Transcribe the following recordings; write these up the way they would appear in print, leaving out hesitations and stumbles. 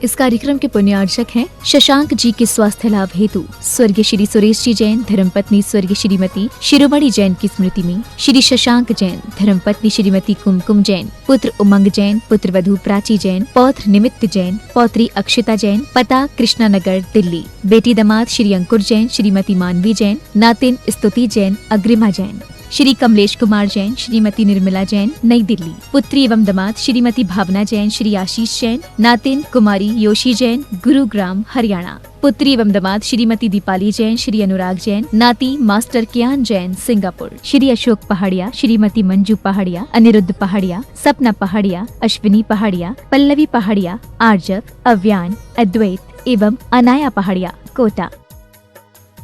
इस कार्यक्रम के पुण्यार्चक हैं शशांक जी के स्वास्थ्य लाभ हेतु स्वर्गीय श्री सुरेश जी जैन, धर्मपत्नी स्वर्गीय श्रीमती शिरोमणि जैन की स्मृति में श्री शशांक जैन, धर्मपत्नी श्रीमती कुमकुम जैन, पुत्र उमंग जैन, पुत्र वधू प्राची जैन, पौत्र निमित्त जैन, पौत्री अक्षिता जैन, पता कृष्णा नगर दिल्ली, बेटी दामाद श्री अंकुर जैन, श्रीमती मानवी जैन, नातिन स्तुति जैन, अग्रिमा जैन, श्री कमलेश कुमार जैन, श्रीमती निर्मला जैन, नई दिल्ली, पुत्री एवं दामाद श्रीमती भावना जैन, श्री आशीष जैन, नातिन कुमारी योशी जैन, गुरुग्राम हरियाणा, पुत्री एवं दामाद श्रीमती दीपाली जैन, श्री अनुराग जैन, नाती मास्टर कियान जैन, सिंगापुर, श्री अशोक पहाड़िया, श्रीमती मंजू पहाड़िया, अनिरुद्ध पहाड़िया, सपना पहाड़िया, अश्विनी पहाड़िया, पल्लवी पहाड़िया, आर्जव, अव्यान, अद्वैत एवं अनाया पहाड़िया, कोटा।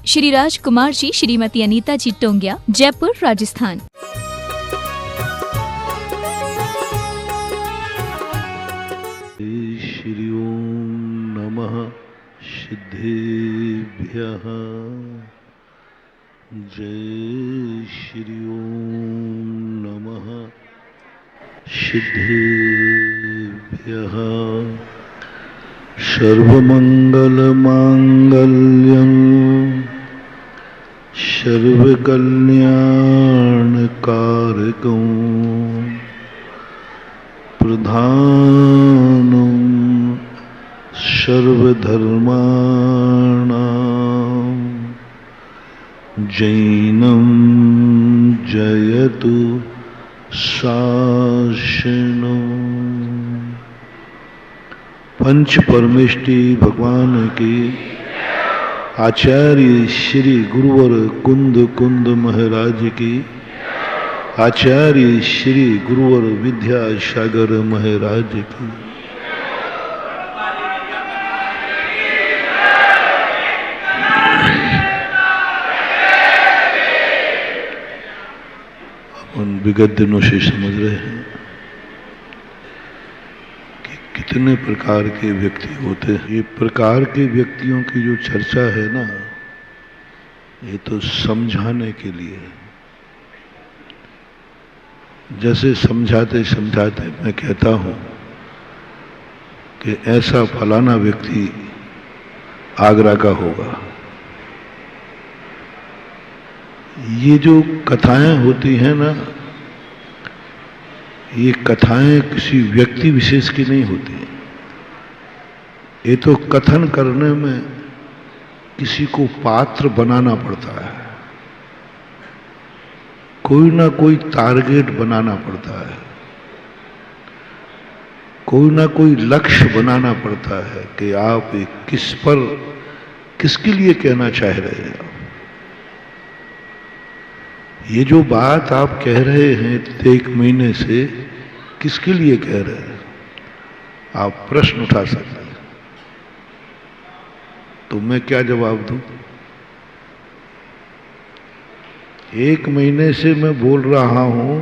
श्री राजकुमार जी, श्रीमती अनीता जी टोंगिया, जयपुर, राजस्थान। श्री ओम नमः सिद्धेभ्यः। जय श्री ओम नमः सिद्धेभ्यः। सर्वमंगल मांगल्यं सर्वकल्याणकारकं प्रधानं सर्वधर्माणां जैनं जयतु शासनम्। पंच परमेष्टि भगवान की आचार्य श्री गुरुवर कुंद कुंद महाराज की, आचार्य श्री गुरुवर विद्यासागर महाराज की। अपन विगत दिनों से समझ रहे हैं कितने प्रकार के व्यक्ति होते हैं। ये प्रकार के व्यक्तियों की जो चर्चा है ना, ये तो समझाने के लिए। जैसे समझाते समझाते मैं कहता हूं कि ऐसा फलाना व्यक्ति आगरा का होगा। ये जो कथाएं होती हैं ना, ये कथाएं किसी व्यक्ति विशेष की नहीं होती। ये तो कथन करने में किसी को पात्र बनाना पड़ता है, कोई ना कोई टारगेट बनाना पड़ता है, कोई ना कोई लक्ष्य बनाना पड़ता है कि आप किसके लिए कहना चाह रहे हैं। ये जो बात आप कह रहे हैं 1 महीने से, किसके लिए कह रहे हैं, आप प्रश्न उठा सकते हैं। तो मैं क्या जवाब दूं? 1 महीने से मैं बोल रहा हूं,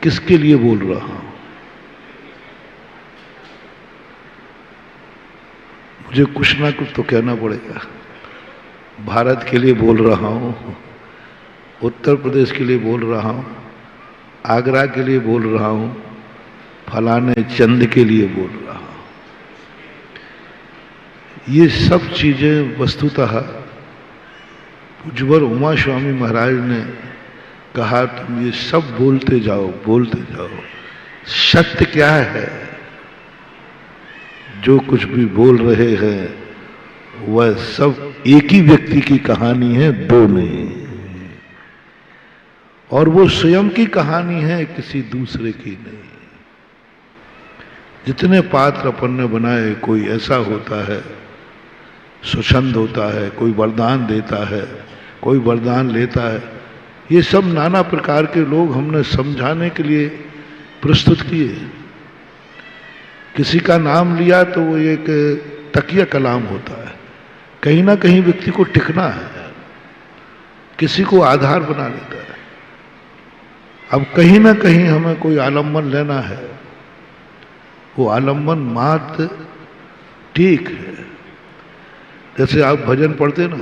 किसके लिए बोल रहा हूं? मुझे कुछ ना कुछ तो कहना पड़ेगा। भारत के लिए बोल रहा हूं, उत्तर प्रदेश के लिए बोल रहा हूं, आगरा के लिए बोल रहा हूं, फलाने चंद के लिए बोल रहा हूं। ये सब चीजें वस्तुतः पूज्यवर उमा स्वामी महाराज ने कहा, तुम ये सब बोलते जाओ बोलते जाओ। सत्य क्या है? जो कुछ भी बोल रहे हैं वह सब एक ही व्यक्ति की कहानी है, दो नहीं। और वो स्वयं की कहानी है, किसी दूसरे की नहीं। जितने पात्र अपन ने बनाए, कोई ऐसा होता है स्वच्छंद होता है, कोई वरदान देता है, कोई वरदान लेता है। ये सब नाना प्रकार के लोग हमने समझाने के लिए प्रस्तुत किए। किसी का नाम लिया तो वो एक तकिया कलाम होता है, कहीं ना कहीं व्यक्ति को टिकना है, किसी को आधार बना लेता है। अब कहीं ना कहीं हमें कोई आलम्बन लेना है, वो आलम्बन मात्र ठीक है। जैसे आप भजन पढ़ते ना,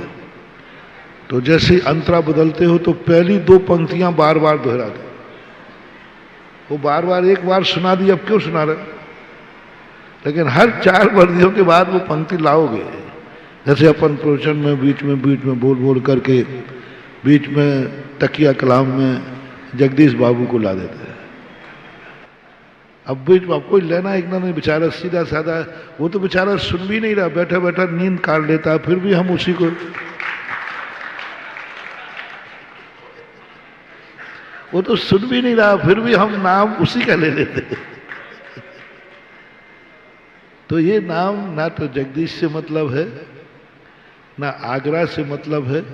तो जैसे अंतरा बदलते हो तो पहली 2 पंक्तियां बार बार दोहरा दो। वो बार बार एक बार सुना दी, अब क्यों सुना रहे? लेकिन हर 4 वर्दियों के बाद वो पंक्ति लाओगे। जैसे अपन प्रवचन में बीच में बोल बोल करके बीच में तकिया कलाम में जगदीश बाबू को ला देते हैं। अब बीच में आपको लेना एक ना नहीं, बेचारा सीधा साधा, वो तो बेचारा सुन भी नहीं रहा, बैठा बैठा नींद काट लेता, फिर भी हम उसी को, वो तो सुन भी नहीं रहा, फिर भी हम नाम उसी का ले लेते हैं। तो ये नाम ना तो जगदीश से मतलब है, ना आगरा से मतलब है,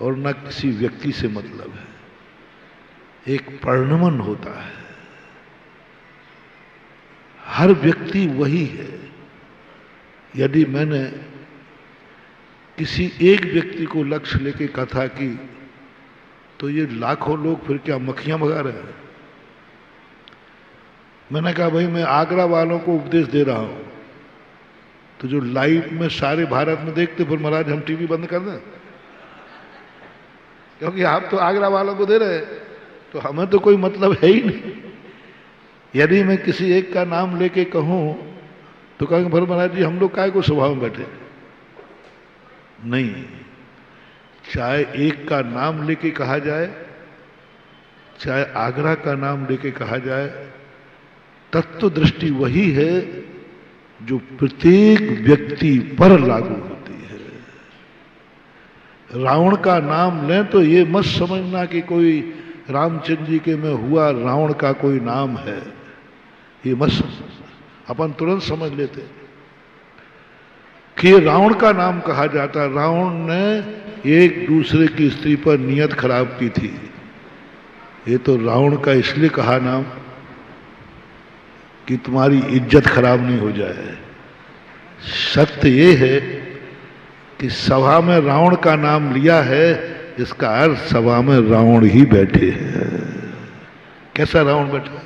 और ना किसी व्यक्ति से मतलब है। एक परिणमन होता है, हर व्यक्ति वही है। यदि मैंने किसी एक व्यक्ति को लक्ष्य लेके कथा की तो ये लाखों लोग फिर क्या मक्खियां भगा रहे हैं। मैंने कहा भाई मैं आगरा वालों को उपदेश दे रहा हूं, तो जो लाइव में सारे भारत में देखते, फिर महाराज हम टीवी बंद कर दें, क्योंकि आप तो आगरा वालों को दे रहे हैं, तो हमें तो कोई मतलब है ही नहीं। यदि मैं किसी एक का नाम लेके कहूं तो कहेंगे फिर महाराज जी हम लोग काय को स्वभाव में बैठे। नहीं, चाहे एक का नाम लेके कहा जाए, चाहे आगरा का नाम लेके कहा जाए, तत्व दृष्टि वही है जो प्रत्येक व्यक्ति पर लागू होती है। रावण का नाम लें तो ये मत समझना कि कोई रामचंद्र जी के में हुआ रावण का कोई नाम है, ये मत समझना। अपन तुरंत समझ लेते कि रावण का नाम कहा जाता। रावण ने एक दूसरे की स्त्री पर नियत खराब की थी, ये तो रावण का इसलिए कहा नाम कि तुम्हारी इज्जत खराब नहीं हो जाए। सत्य ये है कि सभा में रावण का नाम लिया है, इसका अर्थ सभा में रावण ही बैठे हैं। कैसा रावण बैठा?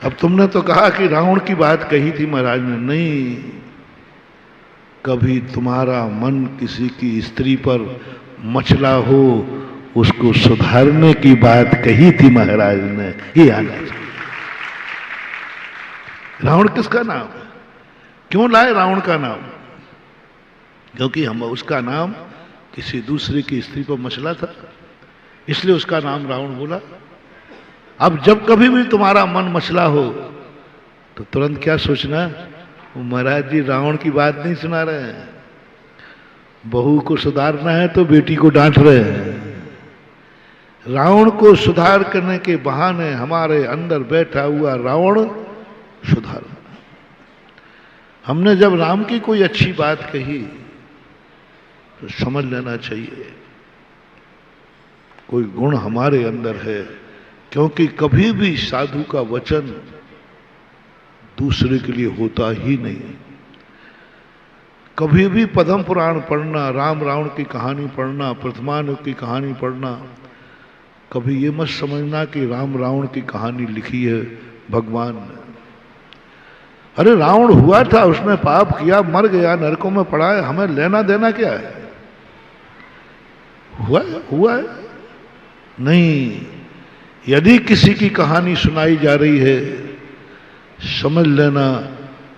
अब तुमने तो कहा कि रावण की बात कही थी महाराज ने। नहीं, कभी तुम्हारा मन किसी की स्त्री पर मचला हो, उसको सुधारने की बात कही थी महाराज ने, ये आना चाहिए। रावण किसका नाम? क्यों लाए रावण का नाम? क्योंकि हम उसका नाम किसी दूसरे की स्त्री पर मचला था, इसलिए उसका नाम रावण बोला। अब जब कभी भी तुम्हारा मन मचला हो तो तुरंत क्या सोचना, महाराज जी रावण की बात नहीं सुना रहे हैं, बहू को सुधारना है तो बेटी को डांट रहे हैं। रावण को सुधार करने के बहाने हमारे अंदर बैठा हुआ रावण सुधार। हमने जब राम की कोई अच्छी बात कही तो समझ लेना चाहिए कोई गुण हमारे अंदर है, क्योंकि कभी भी साधु का वचन दूसरे के लिए होता ही नहीं। कभी भी पद्म पुराण पढ़ना, राम रावण की कहानी पढ़ना, प्रथमानुग की कहानी पढ़ना, कभी ये मत समझना कि राम रावण की कहानी लिखी है भगवान ने। अरे रावण हुआ था, उसने पाप किया, मर गया, नरकों में पड़ा है, हमें लेना देना क्या है? हुआ है नहीं। यदि किसी की कहानी सुनाई जा रही है, समझ लेना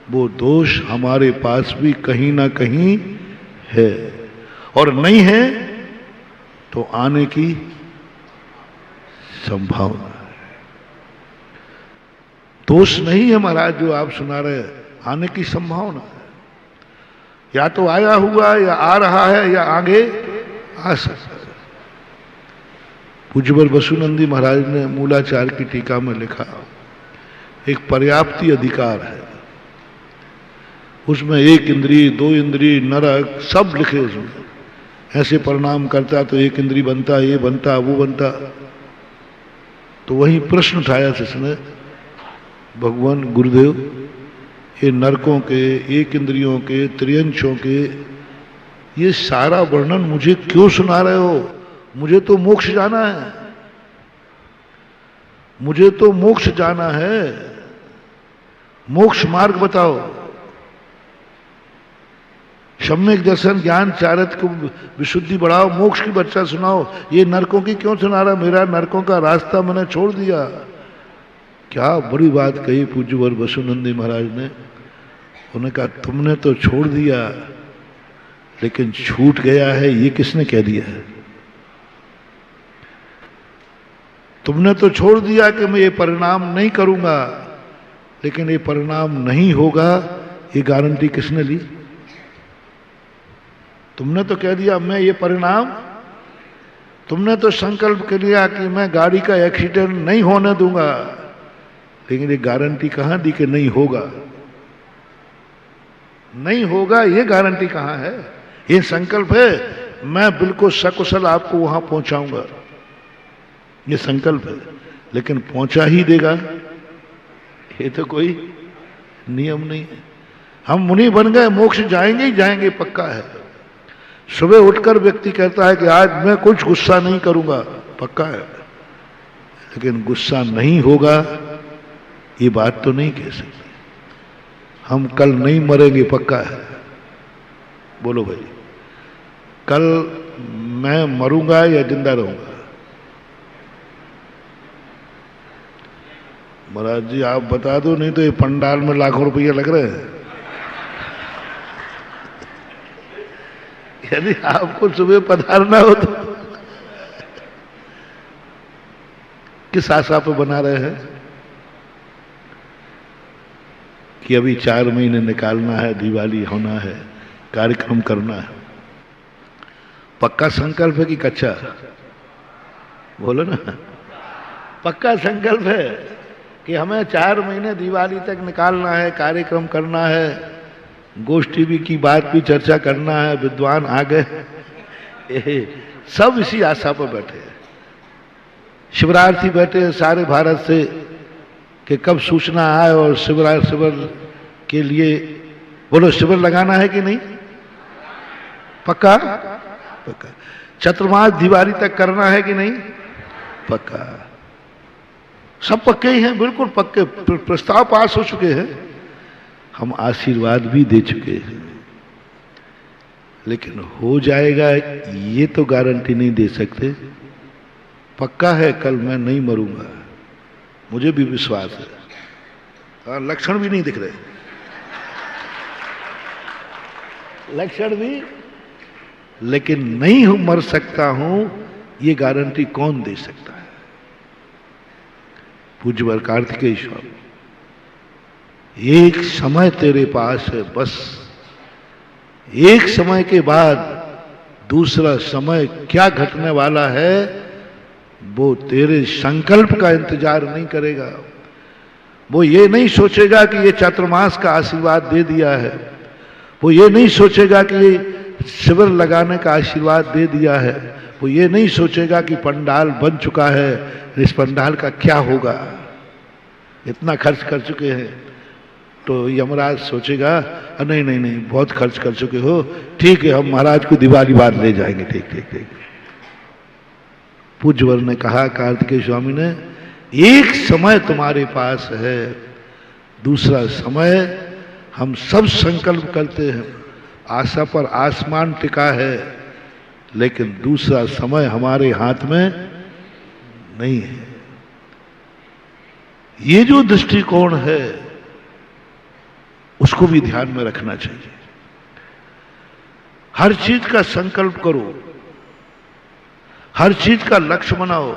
वो दोष हमारे पास भी कहीं ना कहीं है, और नहीं है तो आने की संभावना है। दोष नहीं है महाराज जो आप सुना रहे हैं, आने की संभावना है। या तो आया हुआ, या आ रहा है, या आगे आ सकता है। पूज्यवर वसुनंदी महाराज ने मूलाचार की टीका में लिखा, एक पर्याप्ति अधिकार है, उसमें 1 इंद्री, 2 इंद्री, नरक सब लिखे उसमें। ऐसे परिणाम करता तो 1 इंद्री बनता, ये बनता, वो बनता। तो वही प्रश्न उठाया जिसने, भगवान गुरुदेव ये नरकों के, 1 इंद्रियों के, त्रियंशों के, ये सारा वर्णन मुझे क्यों सुना रहे हो? मुझे तो मोक्ष जाना है, मुझे तो मोक्ष जाना है, मोक्ष मार्ग बताओ। सम्यक दर्शन ज्ञान चारित्र को विशुद्धि बढ़ाओ, मोक्ष की बच्चा सुनाओ। ये नरकों की क्यों सुना रहा? मेरा नरकों का रास्ता मैंने छोड़ दिया। क्या बड़ी बात कही पूज्यवर वसुनंदी महाराज ने। उन्होंने कहा तुमने तो छोड़ दिया लेकिन छूट गया है ये किसने कह दिया है? तुमने तो छोड़ दिया कि मैं ये परिणाम नहीं करूंगा, लेकिन ये परिणाम नहीं होगा ये गारंटी किसने ली? तुमने तो कह दिया मैं ये परिणाम, तुमने तो संकल्प कर लिया कि मैं गाड़ी का एक्सीडेंट नहीं होने दूंगा, लेकिन ये गारंटी कहां दी कि नहीं होगा? नहीं होगा ये गारंटी कहां है? ये संकल्प है मैं बिल्कुल सकुशल आपको वहां पहुंचाऊंगा, ये संकल्प है, लेकिन पहुंचा ही देगा ये तो कोई नियम नहीं है। हम मुनि बन गए, मोक्ष जाएंगे ही जाएंगे पक्का है। सुबह उठकर व्यक्ति कहता है कि आज मैं कुछ गुस्सा नहीं करूंगा, पक्का है, लेकिन गुस्सा नहीं होगा ये बात तो नहीं कह सकते। हम कल नहीं मरेंगे पक्का है, बोलो भाई, कल मैं मरूंगा या जिंदा रहूंगा? महाराज जी आप बता दो, नहीं तो ये पंडाल में लाखों रुपये लग रहे हैं। यदि आपको सुबह पधारना हो तो किस आशा पे बना रहे हैं कि अभी 4 महीने निकालना है, दिवाली होना है, कार्यक्रम करना है? पक्का संकल्प है कि कच्चा? बोलो ना, पक्का संकल्प है कि हमें 4 महीने दिवाली तक निकालना है, कार्यक्रम करना है, गोष्ठी भी की बात भी चर्चा करना है, विद्वान आ गए, सब इसी आशा पर बैठे हैं। शिवरार्थी बैठे हैं सारे भारत से कि कब सूचना आए और शिविर के लिए, बोलो शिविर लगाना है कि नहीं? पक्का? पक्का। चतुर्मास दिवाली तक करना है कि नहीं? पक्का। सब पक्के ही हैं, बिल्कुल पक्के, प्रस्ताव पास हो चुके हैं, हम आशीर्वाद भी दे चुके हैं, लेकिन हो जाएगा ये तो गारंटी नहीं दे सकते। पक्का है कल मैं नहीं मरूंगा, मुझे भी विश्वास है, लक्षण भी नहीं दिख रहे, लक्षण भी, लेकिन नहीं मर सकता हूं ये गारंटी कौन दे सकता है? पूज्यवर कार्तिकेय स्वामी, एक समय तेरे पास है, बस एक समय के बाद दूसरा समय क्या घटने वाला है वो तेरे संकल्प का इंतजार नहीं करेगा। वो ये नहीं सोचेगा कि ये चातुर्मास का आशीर्वाद दे दिया है, वो ये नहीं सोचेगा कि ये शिविर लगाने का आशीर्वाद दे दिया है, वो ये नहीं सोचेगा कि पंडाल बन चुका है, इस पंडाल का क्या होगा, इतना खर्च कर चुके हैं। तो यमराज सोचेगा नहीं नहीं नहीं बहुत खर्च कर चुके हो, ठीक है हम महाराज को दिवाली बाद ले जाएंगे, ठीक ठीक ठीक। पूज्यवर ने कहा, कार्तिकेय स्वामी ने, एक समय तुम्हारे पास है, दूसरा समय हम सब संकल्प करते हैं, आशा पर आसमान टिका है, लेकिन दूसरा समय हमारे हाथ में नहीं है। ये जो दृष्टिकोण है उसको भी ध्यान में रखना चाहिए। हर चीज का संकल्प करो, हर चीज का लक्ष्य बनाओ,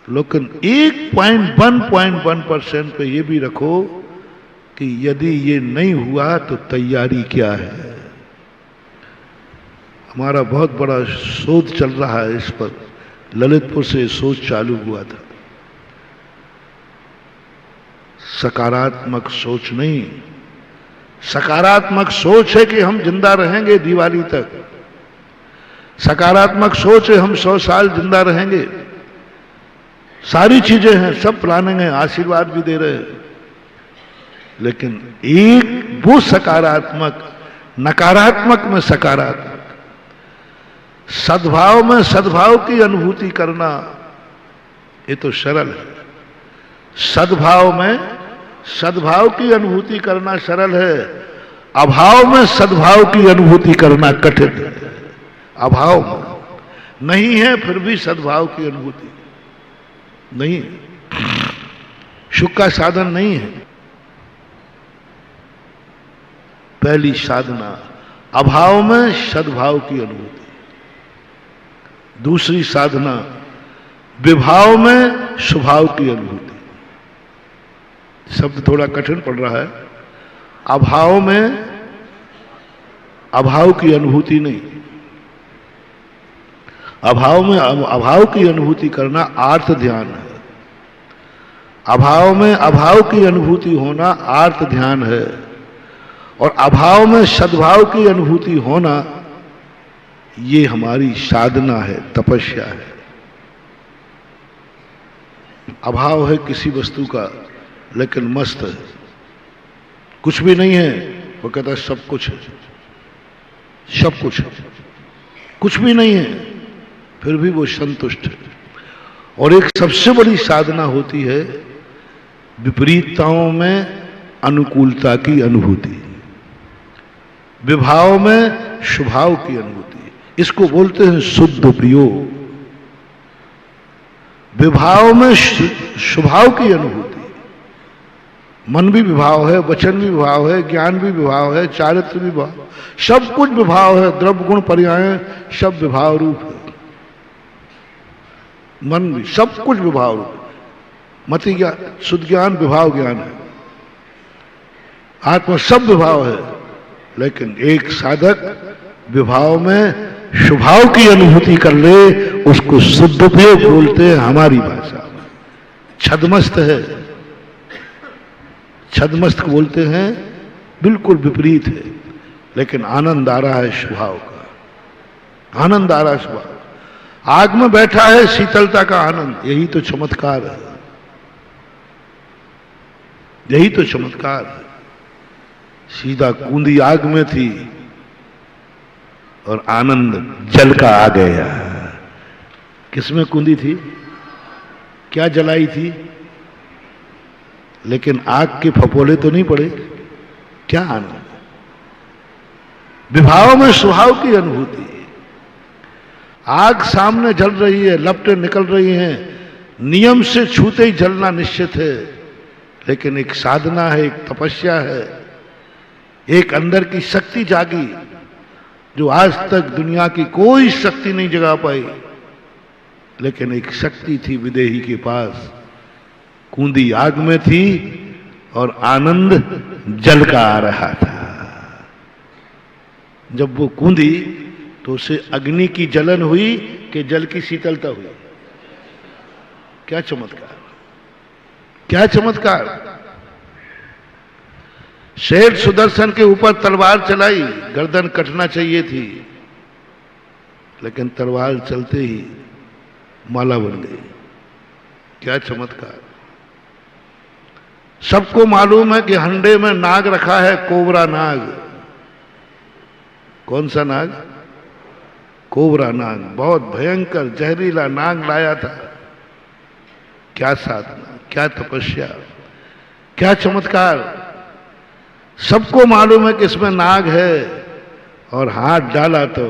लेकिन 1.1% पे ये भी रखो कि यदि ये नहीं हुआ तो तैयारी क्या है। हमारा बहुत बड़ा शोध चल रहा है इस पर, ललितपुर से शोध चालू हुआ था। सकारात्मक सोच नहीं, सकारात्मक सोच है कि हम जिंदा रहेंगे दिवाली तक, सकारात्मक सोच है हम 100 साल जिंदा रहेंगे, सारी चीजें हैं, सब प्लानिंग है, आशीर्वाद भी दे रहे हैं, लेकिन एक वो सकारात्मक, नकारात्मक में सकारात्मक, सद्भाव में सद्भाव की अनुभूति करना, ये तो सरल है। सद्भाव में सद्भाव की अनुभूति करना सरल है, अभाव में सद्भाव की अनुभूति करना कठिन है। अभाव में नहीं है फिर भी सद्भाव की अनुभूति नहीं है। सुख का साधन नहीं है। पहली साधना अभाव में सद्भाव की अनुभूति, दूसरी साधना विभाव में स्वभाव की अनुभूति। शब्द थोड़ा कठिन पड़ रहा है। अभाव में अभाव की अनुभूति नहीं, अभाव में अभाव की अनुभूति करना आर्त ध्यान है। अभाव में अभाव की अनुभूति होना आर्त ध्यान है, और अभाव में सद्भाव की अनुभूति होना ये हमारी साधना है, तपस्या है। अभाव है किसी वस्तु का लेकिन मस्त है, कुछ भी नहीं है, वो कहता है सब कुछ है, सब कुछ है, कुछ भी नहीं है फिर भी वो संतुष्ट है। और एक सबसे बड़ी साधना होती है विपरीतताओं में अनुकूलता की अनुभूति, विभाव में स्वभाव की अनुभूति। इसको बोलते हैं शुद्ध उपयोग। विभाव में स्वभाव की अनुभूति, मन भी विभाव है, वचन भी विभाव है, ज्ञान भी विभाव है, चारित्र भी विभाव, सब कुछ विभाव है, द्रव्य गुण पर्याय सब विभाव रूप है। मन भी सब कुछ विभाव रूप है। मति ज्ञान, शुद्ध ज्ञान विभाव ज्ञान है, आत्मा सब विभाव है। लेकिन एक साधक विभाव में स्वभाव की अनुभूति कर ले, उसको शुद्ध उपयोग बोलते हैं हमारी भाषा में। छदमस्त है, छदमस्त बोलते हैं, बिल्कुल विपरीत है, लेकिन आनंद आ रहा है स्वभाव का, आनंद आ रहा है स्वभाव। आग में बैठा है, शीतलता का आनंद, यही तो चमत्कार है, यही तो चमत्कार है। सीधा कूंदी आग में थी और आनंद जल का आ गया। किसमें कूंदी थी, क्या जलाई थी, लेकिन आग के फपोले तो नहीं पड़े। क्या आनंद, विभाव में स्वभाव की अनुभूति। आग सामने जल रही है, लपटें निकल रही हैं, नियम से छूते ही जलना निश्चित है, लेकिन एक साधना है, एक तपस्या है, एक अंदर की शक्ति जागी जो आज तक दुनिया की कोई शक्ति नहीं जगा पाई। लेकिन एक शक्ति थी विदेही के पास, कूंदी आग में थी और आनंद जल का आ रहा था। जब वो कूंदी तो उसे अग्नि की जलन हुई कि जल की शीतलता हुई। क्या चमत्कार, क्या चमत्कार। शेर सुदर्शन के ऊपर तलवार चलाई, गर्दन कटना चाहिए थी, लेकिन तलवार चलते ही माला बन गई। क्या चमत्कार। सबको मालूम है कि हंडे में नाग रखा है, कोबरा नाग। कौन सा नाग, कोबरा नाग, बहुत भयंकर जहरीला नाग लाया था। क्या साधना, क्या तपस्या, क्या चमत्कार। सबको मालूम है कि इसमें नाग है, और हाथ डाला तो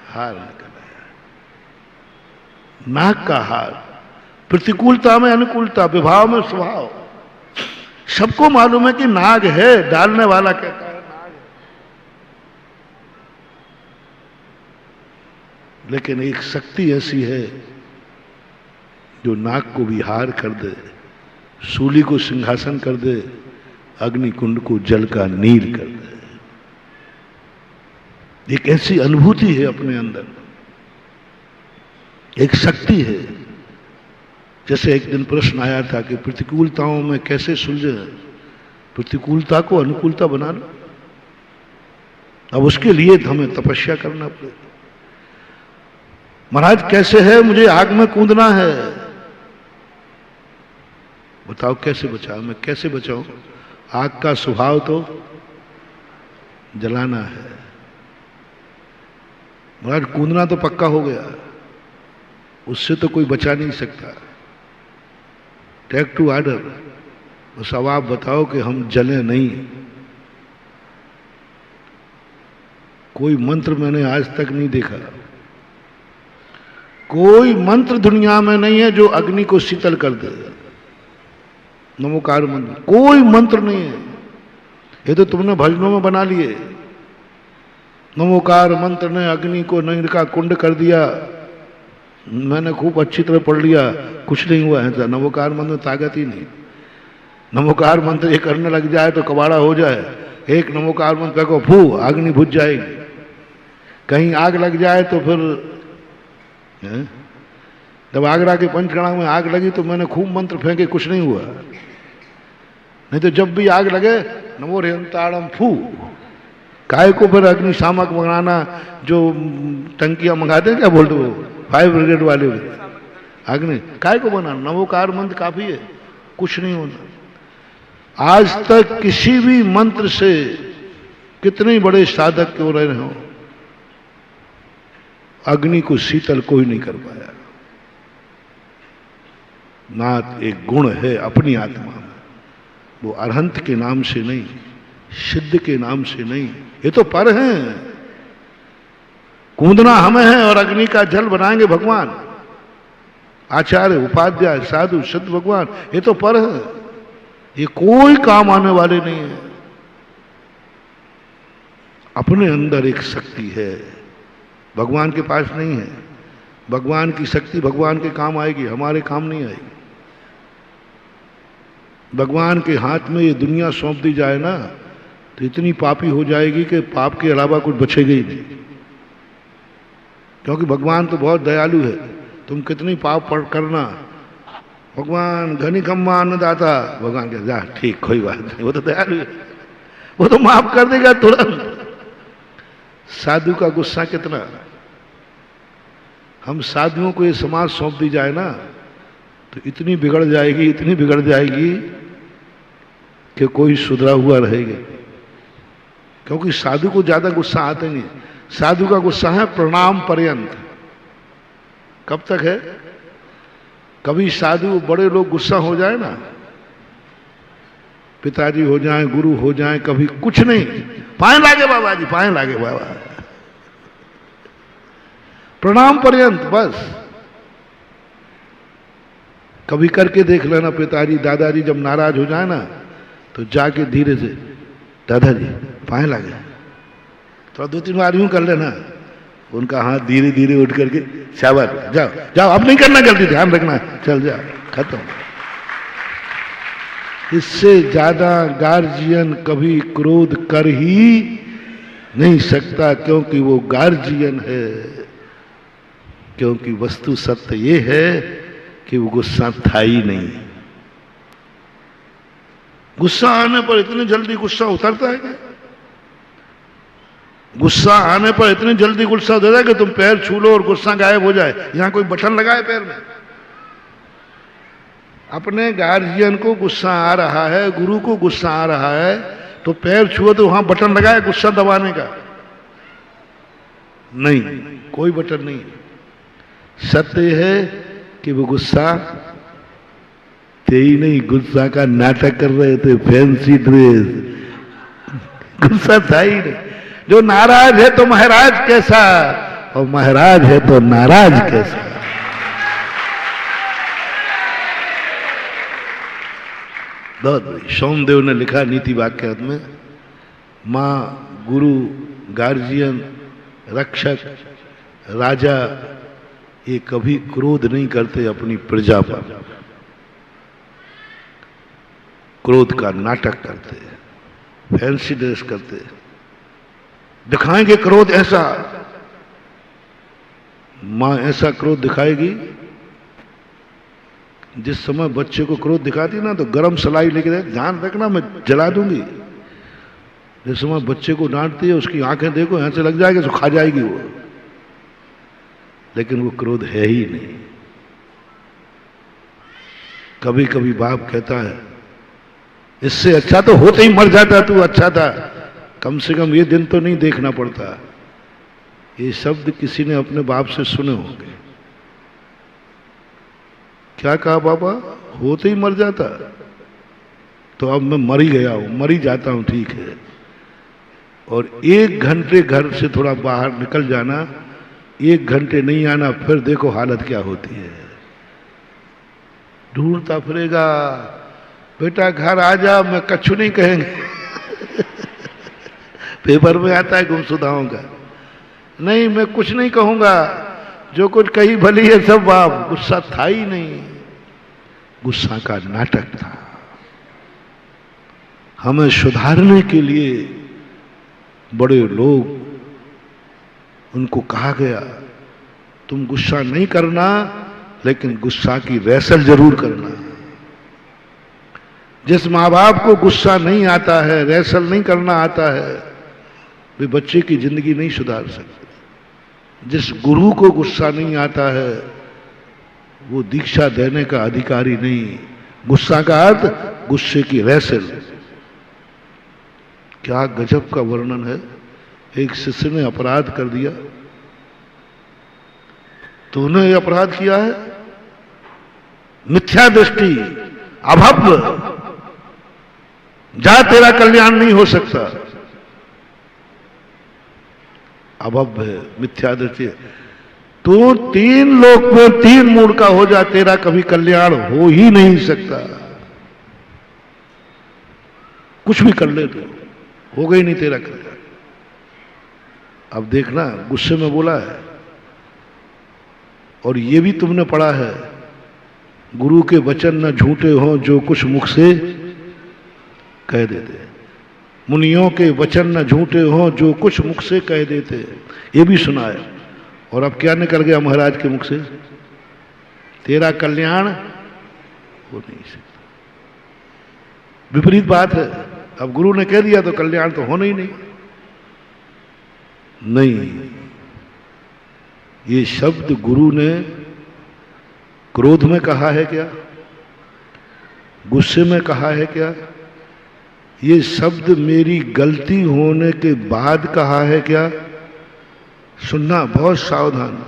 हार निकल आया। नाग का हार, प्रतिकूलता में अनुकूलता, विभाव में स्वभाव। सबको मालूम है कि नाग है, डालने वाला कहता है नाग है, लेकिन एक शक्ति ऐसी है जो नाग को भी हार कर दे, सूली को सिंहासन कर दे, अग्नि कुंड को जल का नीर कर दे। एक ऐसी अनुभूति है अपने अंदर, एक शक्ति है। जैसे एक दिन प्रश्न आया था कि प्रतिकूलताओं में कैसे सुलझे, प्रतिकूलता को अनुकूलता बना लो। अब उसके लिए हमें तपस्या करना पड़ेगा। महाराज कैसे है, मुझे आग में कूदना है, बताओ कैसे बचाओ, मैं कैसे बचाऊं। आग का स्वभाव तो जलाना है। महाराज कूदना तो पक्का हो गया, उससे तो कोई बचा नहीं सकता। टेक टू ऑर्डर, बस अब आप बताओ कि हम जले नहीं। कोई मंत्र मैंने आज तक नहीं देखा, कोई मंत्र दुनिया में नहीं है जो अग्नि को शीतल कर दे। नमोकार मंत्र, कोई मंत्र नहीं है, ये तो तुमने भजनों में बना लिए। नमोकार मंत्र ने अग्नि को नीर का कुंड कर दिया, मैंने खूब अच्छी तरह पढ़ लिया, कुछ नहीं हुआ है। नमोकार मंत्र में ताकत ही नहीं। नमोकार मंत्र ये करने लग जाए तो कबाड़ा हो जाए। एक नमोकार मंत्र को फू, अग्नि बुझ जाएगी। कहीं आग लग जाए तो फिर जब आगरा के पंचकड़ा में आग लगी तो मैंने खूब मंत्र फेंके, कुछ नहीं हुआ। नहीं तो जब भी आग लगे नमो रेहंताड़म फू, काय को फिर अग्निशामक मंगाना, जो टंकियां मंगाते हैं, क्या बोलते हो, फायर ब्रिगेड वाले अग्नि, काय को बनाना? नमोकार मंत्र काफी है, कुछ नहीं होना। आज तक किसी भी मंत्र से कितने बड़े साधक क्यों रहे हो, अग्नि को शीतल कोई नहीं कर पाया। नाथ एक गुण है अपनी आत्मा में, वो अरहंत के नाम से नहीं, सिद्ध के नाम से नहीं, ये तो पर हैं। कूदना हमें है और अग्नि का जल बनाएंगे भगवान, आचार्य, उपाध्याय, साधु, सिद्ध भगवान, ये तो पर है, ये कोई काम आने वाले नहीं है। अपने अंदर एक शक्ति है, भगवान के पास नहीं है। भगवान की शक्ति भगवान के काम आएगी, हमारे काम नहीं आएगी। भगवान के हाथ में ये दुनिया सौंप दी जाए ना तो इतनी पापी हो जाएगी कि पाप के अलावा कुछ बचेगा ही नहीं। क्योंकि भगवान तो बहुत दयालु है, तुम कितनी पाप करना, भगवान घनी खम्मा अन्नदाता, भगवान के जा ठीक कोई बात नहीं, वो तो दयालु है, वो तो माफ कर देगा तुरंत। साधु का गुस्सा कितना, हम साधुओं को ये समाज सौंप दी जाए ना तो इतनी बिगड़ जाएगी, इतनी बिगड़ जाएगी कि कोई सुधरा हुआ रहेगा। क्योंकि साधु को ज्यादा गुस्सा आता नहीं, साधु का गुस्सा है प्रणाम पर्यंत। कब तक है? कभी साधु बड़े लोग गुस्सा हो जाए ना, पिताजी हो जाए, गुरु हो जाए, कभी कुछ नहीं, पाए लागे बाबा जी, पाए लागे बाबा, प्रणाम पर्यंत बस। कभी करके देख लेना, पिताजी दादाजी जब नाराज हो जाए ना तो जाके धीरे से, दादाजी पाए लागे, थोड़ा 2-3 बार यूं कर लेना, उनका हाथ धीरे धीरे उठ करके, शाबाश, जाओ जाओ, अब नहीं करना गलती, ध्यान रखना, चल जाओ, खत्म। इससे ज्यादा गार्जियन कभी क्रोध कर ही नहीं सकता, क्योंकि वो गार्जियन है। क्योंकि वस्तु सत्य ये है कि वो गुस्सा था ही नहीं। गुस्सा आने पर इतनी जल्दी गुस्सा उतरता है क्या? गुस्सा आने पर इतनी जल्दी गुस्सा देता है कि तुम पैर छू लो और गुस्सा गायब हो जाए। यहां कोई बटन लगाए पैर में? अपने गार्जियन को गुस्सा आ रहा है, गुरु को गुस्सा आ रहा है, तो पैर छुओ तो वहां बटन लगाए गुस्सा दबाने का? नहीं, कोई बटन नहीं। सत्य है कि वो गुस्सा थे ही नहीं, गुस्सा का नाटक कर रहे थे, फैंसी ड्रेस, गुस्सा था ही नहीं। जो नाराज है तो महाराज कैसा, और महाराज है तो नाराज कैसा। बहुत सोमदेव ने लिखा नीति वाक्यार्थ में, मां, गुरु, गार्जियन, रक्षक, राजा, ये कभी क्रोध नहीं करते अपनी प्रजा पर, क्रोध का नाटक करते, फैंसी ड्रेस करते, दिखाएंगे क्रोध ऐसा। मां ऐसा क्रोध दिखाएगी, जिस समय बच्चे को क्रोध दिखाती ना तो गरम सलाई लेके दे, ध्यान रखना मैं जला दूंगी। जिस समय बच्चे को डांटती है उसकी आंखें देखो, ऐसे लग जाएगी तो खा जाएगी वो, लेकिन वो क्रोध है ही नहीं। कभी कभी बाप कहता है, इससे अच्छा तो होते ही मर जाता तू, अच्छा था, कम से कम ये दिन तो नहीं देखना पड़ता। ये शब्द किसी ने अपने बाप से सुने होंगे। क्या कहा बाबा? होते ही मर जाता, तो अब मैं मर ही गया हूं, मर ही जाता हूं, ठीक है। और 1 घंटे घर से थोड़ा बाहर निकल जाना, 1 घंटे नहीं आना, फिर देखो हालत क्या होती है। ढूंढता फिरेगा, बेटा घर आ जा, मैं कछु नहीं कहेंगे। पेपर में आता है गुमशुदाओं का, नहीं मैं कुछ नहीं कहूंगा, जो कुछ कही भली है सब बाप। गुस्सा था ही नहीं, गुस्सा का नाटक था। हमें सुधारने के लिए बड़े लोग, उनको कहा गया तुम गुस्सा नहीं करना, लेकिन गुस्सा की रैसल जरूर करना। जिस माँ बाप को गुस्सा नहीं आता है, रैसल नहीं करना आता है, वे बच्चे की जिंदगी नहीं सुधार सकते। जिस गुरु को गुस्सा नहीं आता है, वो दीक्षा देने का अधिकारी नहीं। गुस्सा का अर्थ गुस्से की रैसल। क्या गजब का वर्णन है। एक शिष्य ने अपराध कर दिया, तूने ये अपराध किया है, मिथ्या दृष्टि, अभव्य, जा तेरा कल्याण नहीं हो सकता। अभव्य, मिथ्या दृष्टि, तू 3 लोक में 3 मूड का हो जा, तेरा कभी कल्याण हो ही नहीं सकता। कुछ भी कर ले तो हो गई नहीं तेरा कल्याण। अब देखना, गुस्से में बोला है। और ये भी तुमने पढ़ा है, गुरु के वचन न झूठे हों जो कुछ मुख से कह देते। मुनियों के वचन न झूठे हों जो कुछ मुख से कह देते, ये भी सुना है। और अब क्या निकल गया महाराज के मुख से, तेरा कल्याण हो नहीं सकता। विपरीत बात है। अब गुरु ने कह दिया तो कल्याण तो होना ही नहीं। नहीं, ये शब्द गुरु ने क्रोध में कहा है क्या, गुस्से में कहा है क्या? ये शब्द मेरी गलती होने के बाद कहा है क्या? सुनना बहुत सावधान।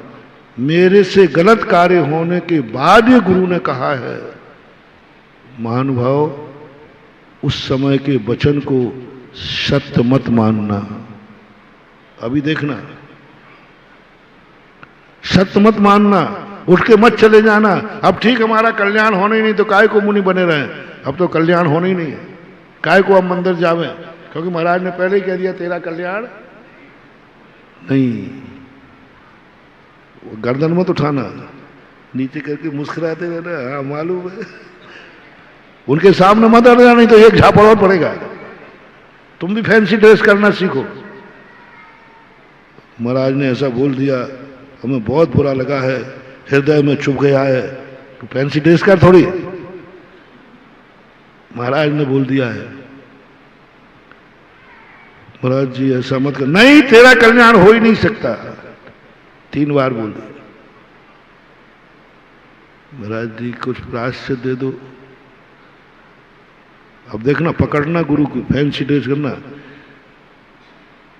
मेरे से गलत कार्य होने के बाद ये गुरु ने कहा है। महानुभाव, उस समय के वचन को सत्य मत मानना। अभी देखना, सत्य मत मानना, उठ के मत चले जाना। अब ठीक हमारा कल्याण होना ही नहीं तो काय को मुनि बने रहे, अब तो कल्याण होना ही नहीं है, काय को अब मंदिर जावे, क्योंकि महाराज ने पहले ही कह दिया तेरा कल्याण नहीं। वो गर्दन मत उठाना, नीचे करके मुस्कुराते रहना, हाँ मालूम है। उनके सामने मत अड़ना, नहीं तो एक झापड़ और पड़ेगा। तुम भी फैंसी ड्रेस करना सीखो। महाराज ने ऐसा बोल दिया, हमें बहुत बुरा लगा है, हृदय में चुभ गया है। तो फैंसी ड्रेस कर थोड़ी, महाराज ने बोल दिया है। महाराज जी ऐसा मत कर, नहीं तेरा कल्याण हो ही नहीं सकता, 3 बार बोल दिया। महाराज जी कुछ प्रायश्चित दे दो। अब देखना, पकड़ना गुरु को, फैंसी ड्रेस करना,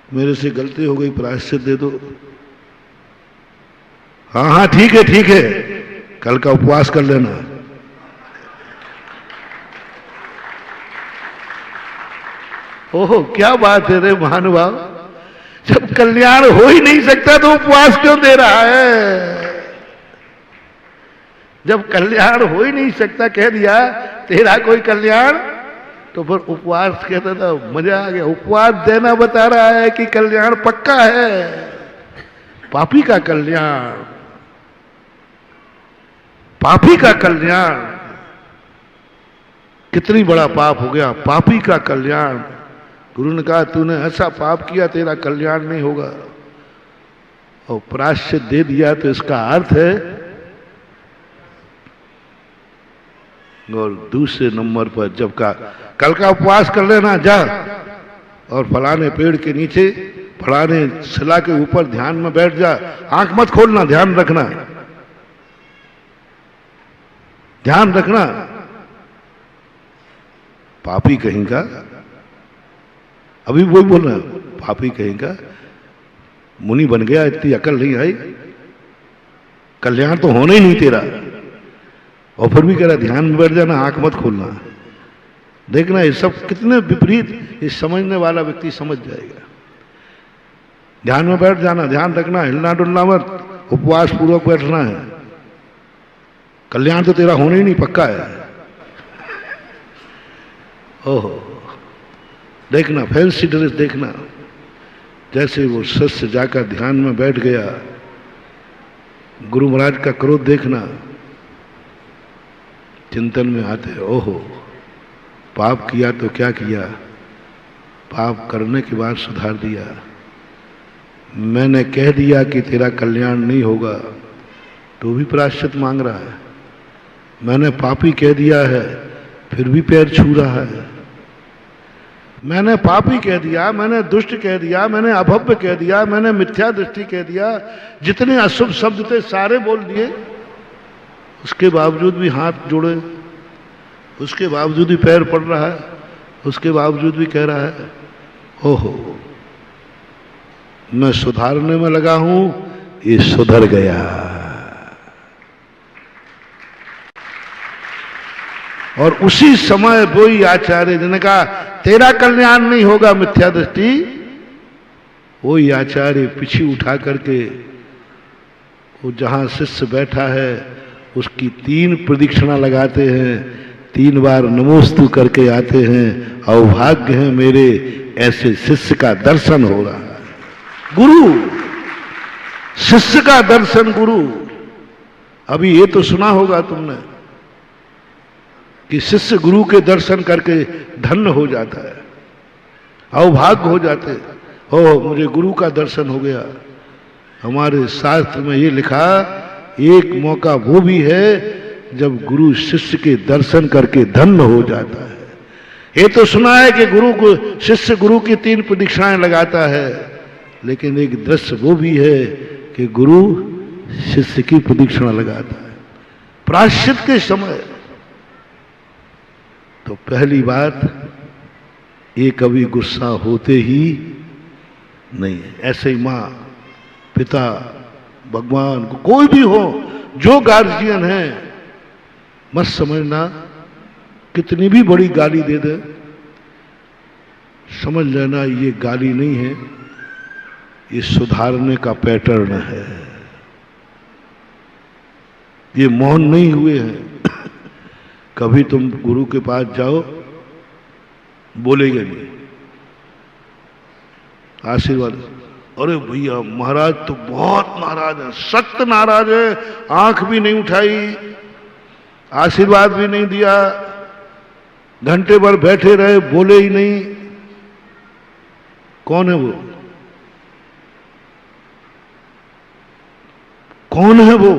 मेरे से गलती हो गई, प्रायश्चित दे दो। हाँ हाँ ठीक है ठीक है, कल का उपवास कर लेना। ओहो क्या बात है रे महानुभाव, जब कल्याण हो ही नहीं सकता तो उपवास क्यों दे रहा है? जब कल्याण हो ही नहीं सकता, कह दिया तेरा कोई कल्याण, तो फिर उपवास कहता था, मजा आ गया। उपवास देना बता रहा है कि कल्याण पक्का है। पापी का कल्याण, पापी का कल्याण, कितनी बड़ा पाप हो गया, पापी का कल्याण। गुरु ने कहा तूने ऐसा पाप किया, तेरा कल्याण नहीं होगा। और प्रायश्चित दे दिया तो इसका अर्थ है। और दूसरे नंबर पर जब का कल का उपवास कर लेना, जा और फलाने पेड़ के नीचे, फलाने शिला के ऊपर ध्यान में बैठ जा, आंख मत खोलना, ध्यान रखना, ध्यान रखना। पापी कहेगा, अभी वही बोल रहा है, पापी कहेगा, मुनि बन गया, इतनी अकल नहीं आई, कल्याण तो होना ही नहीं तेरा। और फिर भी कह रहा ध्यान में बैठ जाना, आंख मत खोलना। देखना ये सब कितने विपरीत, ये समझने वाला व्यक्ति समझ जाएगा। ध्यान में बैठ जाना, ध्यान रखना, हिलना डुलना मत, उपवास पूर्वक बैठना है। कल्याण तो तेरा होना ही नहीं, पक्का है। ओहो, देखना फैंसी ड्रेस देखना। जैसे वो शिष्य जाकर ध्यान में बैठ गया, गुरु महाराज का क्रोध देखना, चिंतन में आते, ओहो पाप किया तो क्या किया, पाप करने के बाद सुधार दिया। मैंने कह दिया कि तेरा कल्याण नहीं होगा तो भी प्रायश्चित मांग रहा है। मैंने पापी कह दिया है फिर भी पैर छू रहा है। मैंने पापी कह दिया, मैंने दुष्ट कह दिया, मैंने अभव्य कह दिया, मैंने मिथ्या दृष्टि कह दिया, जितने अशुभ शब्द थे सारे बोल दिए, उसके बावजूद भी हाथ जोड़े, उसके बावजूद भी पैर पड़ रहा है, उसके बावजूद भी कह रहा है ओहो मैं सुधारने में लगा हूं, ये सुधर गया। और उसी समय वही आचार्य जिन्होंने कहा तेरा कल्याण नहीं होगा मिथ्या दृष्टि, वही आचार्य पीछे उठा करके वो जहां शिष्य बैठा है उसकी 3 प्रदक्षिणा लगाते हैं, 3 बार नमोस्तु करके आते हैं। अभाग्य है मेरे, ऐसे शिष्य का दर्शन हो रहा है। गुरु, शिष्य का दर्शन गुरु। अभी ये तो सुना होगा तुमने कि शिष्य गुरु के दर्शन करके धन्य हो जाता है, अभाग्य हो जाते, हो मुझे गुरु का दर्शन हो गया। हमारे शास्त्र में ये लिखा, एक मौका वो भी है जब गुरु शिष्य के दर्शन करके धन्य हो जाता है। ये तो सुना है कि गुरु को शिष्य गुरु की 3 प्रदक्षिणाएं लगाता है, लेकिन एक दृश्य वो भी है कि गुरु शिष्य की प्रदक्षिणा लगाता है प्रायश्चित के समय। तो पहली बात, ये कभी गुस्सा होते ही नहीं है। ऐसे ही माँ, पिता, भगवान को कोई भी हो, जो गार्जियन है, मत समझना कितनी भी बड़ी गाली दे दे, समझ लेना ये गाली नहीं है, ये सुधारने का पैटर्न है। ये मौन नहीं हुए हैं। कभी तुम गुरु के पास जाओ, बोलेंगे नहीं, आशीर्वाद, अरे भैया महाराज तो बहुत नाराज है, सख्त नाराज है, आंख भी नहीं उठाई, आशीर्वाद भी नहीं दिया, घंटे भर बैठे रहे, बोले ही नहीं। कौन है वो? कौन है वो?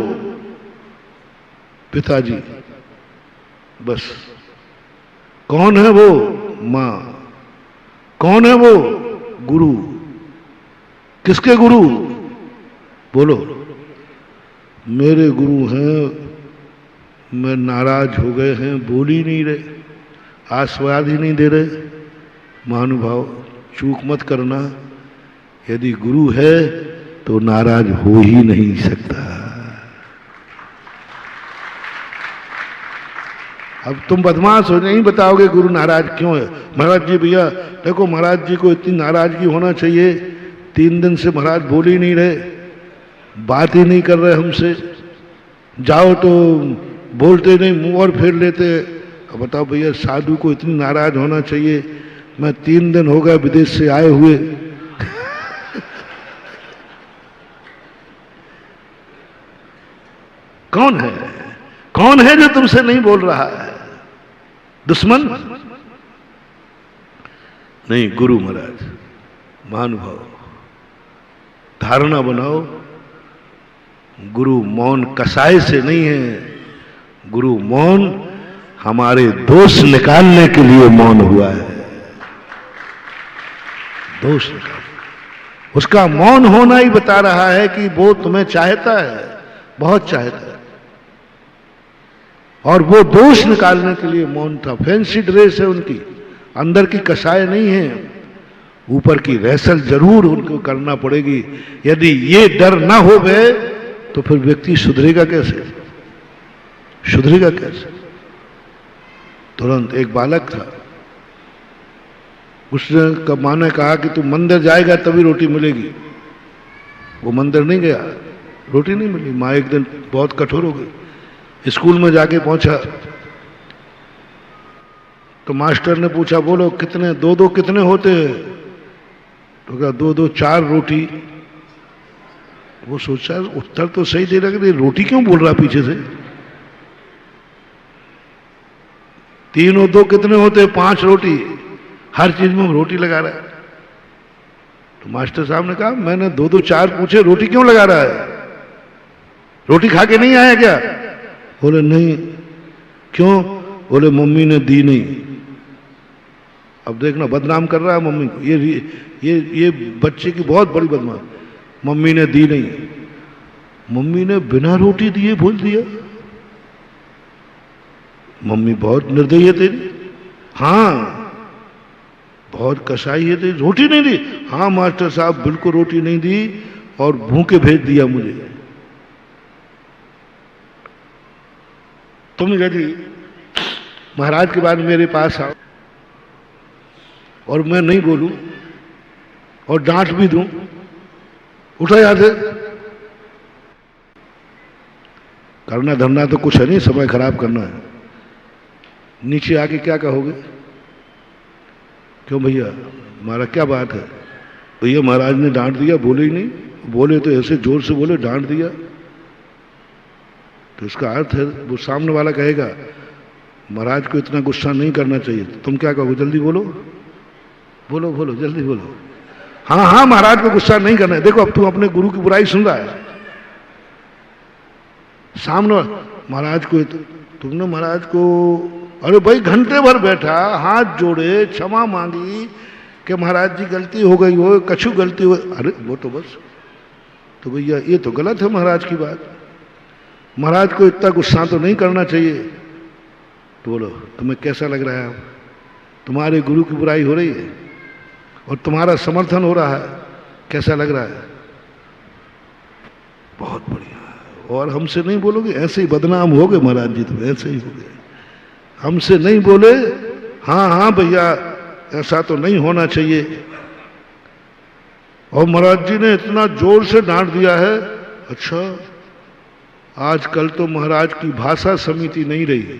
पिताजी। बस। कौन है वो? मां। कौन है वो? गुरु। किसके गुरु? बोलो। मेरे गुरु हैं, मैं नाराज हो गए हैं, बोल ही नहीं रहे, आस्वाद ही नहीं दे रहे। महानुभाव, चूक मत करना, यदि गुरु है तो नाराज हो ही नहीं सकता। अब तुम बदमाश हो, नहीं बताओगे गुरु नाराज क्यों है। महाराज जी भैया देखो, महाराज जी को इतनी नाराजगी होना चाहिए, 3 दिन से महाराज बोल ही नहीं रहे, बात ही नहीं कर रहे हमसे, जाओ तो बोलते नहीं, मुंह और फेर लेते। अब बताओ भैया, साधु को इतनी नाराज होना चाहिए, मैं 3 दिन हो गए विदेश से आए हुए। कौन है? कौन है जो तुमसे नहीं बोल रहा है? दुश्मन नहीं, गुरु महाराज। महानुभाव, धारणा बनाओ, गुरु मौन कसाई से नहीं है, गुरु मौन हमारे दोष निकालने के लिए मौन हुआ है। दोष निकाल, उसका मौन होना ही बता रहा है कि वो तुम्हें चाहता है, बहुत चाहता है, और वो दोष निकालने के लिए मौन था। फैंसी ड्रेस है उनकी, अंदर की कसाई नहीं है, ऊपर की रैसल जरूर उनको करना पड़ेगी। यदि ये डर ना हो गए तो फिर व्यक्ति सुधरेगा कैसे? सुधरेगा कैसे? तुरंत एक बालक था, उसने माँ ने कहा कि तू मंदिर जाएगा तभी रोटी मिलेगी। वो मंदिर नहीं गया, रोटी नहीं मिली। माँ एक दिन बहुत कठोर हो गई, स्कूल में जाके पहुंचा, तो मास्टर ने पूछा, बोलो कितने, दो दो कितने होते हैं? तो कहा दो दो चार रोटी। वो सोचा उत्तर तो सही दे रहा है, रोटी क्यों बोल रहा पीछे से? तीन और दो कितने होते हैं? पांच रोटी। हर चीज में रोटी लगा रहा है। तो मास्टर साहब ने कहा, मैंने दो दो चार पूछे, रोटी क्यों लगा रहा है? रोटी खा के नहीं आया क्या? बोले नहीं। क्यों? बोले मम्मी ने दी नहीं। अब देखना, बदनाम कर रहा है मम्मी को। ये बच्चे की बहुत बड़ी बदमाश। मम्मी ने दी नहीं। मम्मी ने बिना रोटी दिए बोल दिया। मम्मी बहुत निर्दयी है तेरी। हाँ, बहुत कसाई है तेरी, रोटी नहीं दी। हाँ मास्टर साहब, बिल्कुल रोटी नहीं दी और भूखे भेज दिया मुझे। तुम यदि महाराज के बाद मेरे पास आओ और मैं नहीं बोलूं और डांट भी दूं, उठो यहां से। करना धरना तो कुछ है नहीं, समय खराब करना है। नीचे आके क्या कहोगे? क्यों भैया, हमारा क्या बात है? भैया महाराज ने डांट दिया, बोले ही नहीं। बोले तो ऐसे जोर से बोले, डांट दिया। तो इसका अर्थ है, वो सामने वाला कहेगा महाराज को इतना गुस्सा नहीं करना चाहिए। तुम क्या कहोगे? जल्दी बोलो, बोलो बोलो, जल्दी बोलो। हाँ हाँ, महाराज को गुस्सा नहीं करना है। देखो अब तुम अपने गुरु की बुराई सुन रहा है। सामने महाराज को, तुमने महाराज को, अरे भाई घंटे भर बैठा, हाथ जोड़े, क्षमा मांगी कि महाराज जी गलती हो गई हो, कछु गलती हो। अरे वो तो बस, तो भैया ये तो गलत है महाराज की बात। महाराज को इतना गुस्सा तो नहीं करना चाहिए। तो बोलो तुम्हें कैसा लग रहा है? अब तुम्हारे गुरु की बुराई हो रही है और तुम्हारा समर्थन हो रहा है, कैसा लग रहा है? बहुत बढ़िया। और हमसे नहीं बोलोगे? ऐसे ही बदनाम हो गए महाराज जी, तुम ऐसे ही हो गए। हमसे नहीं बोले? हाँ हाँ भैया, ऐसा तो नहीं होना चाहिए। और महाराज जी ने इतना जोर से डांट दिया है। अच्छा, आजकल तो महाराज की भाषा समिति नहीं रही,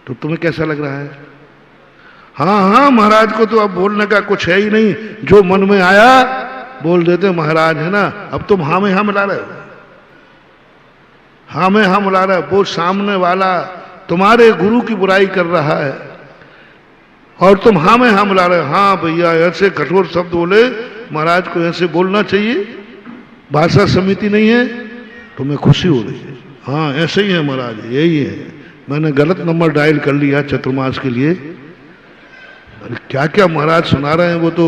तो तुम्हें कैसा लग रहा है? हाँ हाँ, महाराज को तो अब बोलने का कुछ है ही नहीं, जो मन में आया बोल देते महाराज, है ना। अब तुम हाँ में हाँ मिला रहे हो, हाँ में हाँ मिला रहे हो। वो सामने वाला तुम्हारे गुरु की बुराई कर रहा है और तुम हाँ में हाँ मिला रहे हो। हाँ भैया, ऐसे कठोर शब्द बोले, महाराज को ऐसे बोलना चाहिए, भाषा समिति नहीं है। तुम्हें खुशी हो रही है? हाँ ऐसे ही है महाराज, यही है। मैंने गलत नंबर डायल कर लिया चतुर्मास के लिए। अरे क्या क्या महाराज सुना रहे हैं, वो तो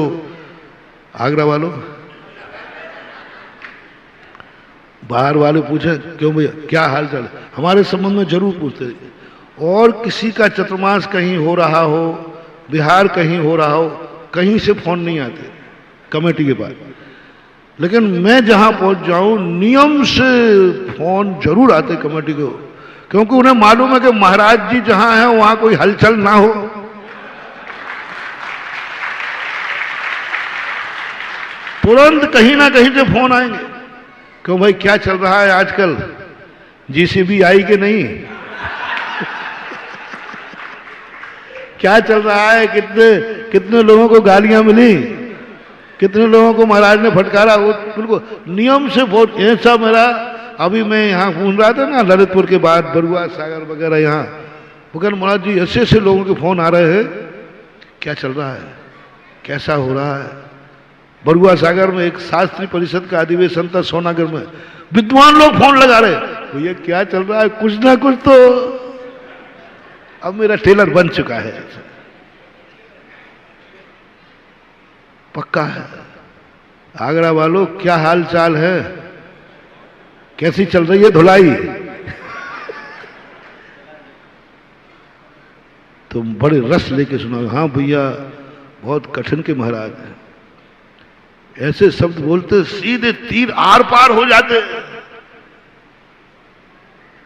आगरा वालों। बाहर वाले पूछे, क्यों भैया क्या हाल चाल? हमारे संबंध में जरूर पूछते। और किसी का चतुर्मास कहीं हो रहा हो, बिहार कहीं हो रहा हो, कहीं से फोन नहीं आते कमेटी के पास। लेकिन मैं जहां पहुंच जाऊं, नियम से फोन जरूर आते कमेटी को, क्योंकि उन्हें मालूम है कि महाराज जी जहां हैं वहां कोई हलचल ना हो। तुरंत कहीं ना कहीं से फोन आएंगे, क्यों भाई क्या चल रहा है आजकल, जीसीबी आई कि नहीं, क्या चल रहा है, कितने लोगों को गालियां मिली, कितने लोगों को महाराज ने फटकारा। वो बिल्कुल नियम से वोट। ऐसा मेरा अभी मैं यहाँ घूम रहा था ना, ललितपुर के बाद बरुआ सागर वगैरह, यहाँ मगर महाराज जी ऐसे ऐसे लोगों के फोन आ रहे हैं, क्या चल रहा है, कैसा हो रहा है। बरुआ सागर में एक शास्त्री परिषद का अधिवेशन था, सोनागर में, विद्वान लोग फोन लगा रहे, भैया क्या चल रहा है, कुछ ना कुछ तो। अब मेरा टेलर बन चुका है, पक्का है। आगरा वालों क्या हाल चाल है, कैसी चल रही है धुलाई? तुम बड़े रस लेके सुनाओ। हाँ भैया, बहुत कठिन के महाराज हैं, ऐसे शब्द बोलते सीधे तीर आर पार हो जाते।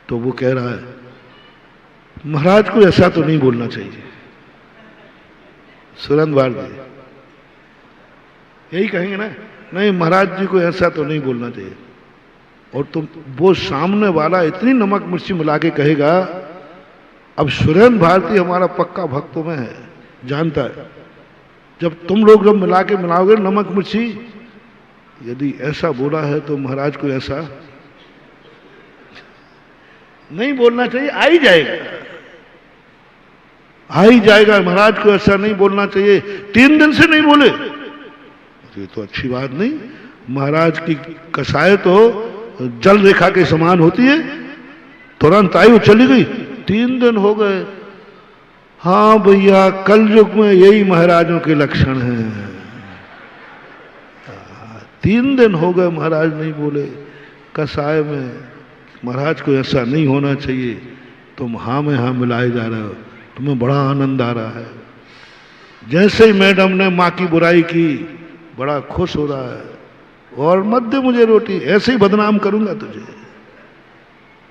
तो वो कह रहा है महाराज को ऐसा तो नहीं बोलना चाहिए। सुरंद भारती यही कहेंगे ना, नहीं महाराज जी को ऐसा तो नहीं बोलना चाहिए। और तुम वो सामने वाला इतनी नमक मिर्ची मिला के कहेगा अब सुरेंद्र भारती हमारा पक्का भक्तों में है, जानता है। जब तुम लोग जब मिला के मिलाओगे नमक मिर्ची, यदि ऐसा बोला है तो महाराज को ऐसा नहीं बोलना चाहिए, आ ही जाएगा, आ ही जाएगा। महाराज को ऐसा नहीं बोलना चाहिए, 3 दिन से नहीं बोले, ये तो अच्छी बात नहीं। महाराज की कसाई तो जल रेखा के समान होती है, तुरंत आई वो चली गई, 3 दिन हो गए। हाँ भैया, कल युग में यही महाराजों के लक्षण हैं। 3 दिन हो गए महाराज नहीं बोले कसाय में, महाराज को ऐसा नहीं होना चाहिए। तुम हाँ में हाँ मिलाए जा रहे हो, तुम्हें बड़ा आनंद आ रहा है। जैसे ही मैडम ने माँ की बुराई की, बड़ा खुश हो रहा है, और मत दे मुझे रोटी, ऐसे ही बदनाम करूंगा तुझे,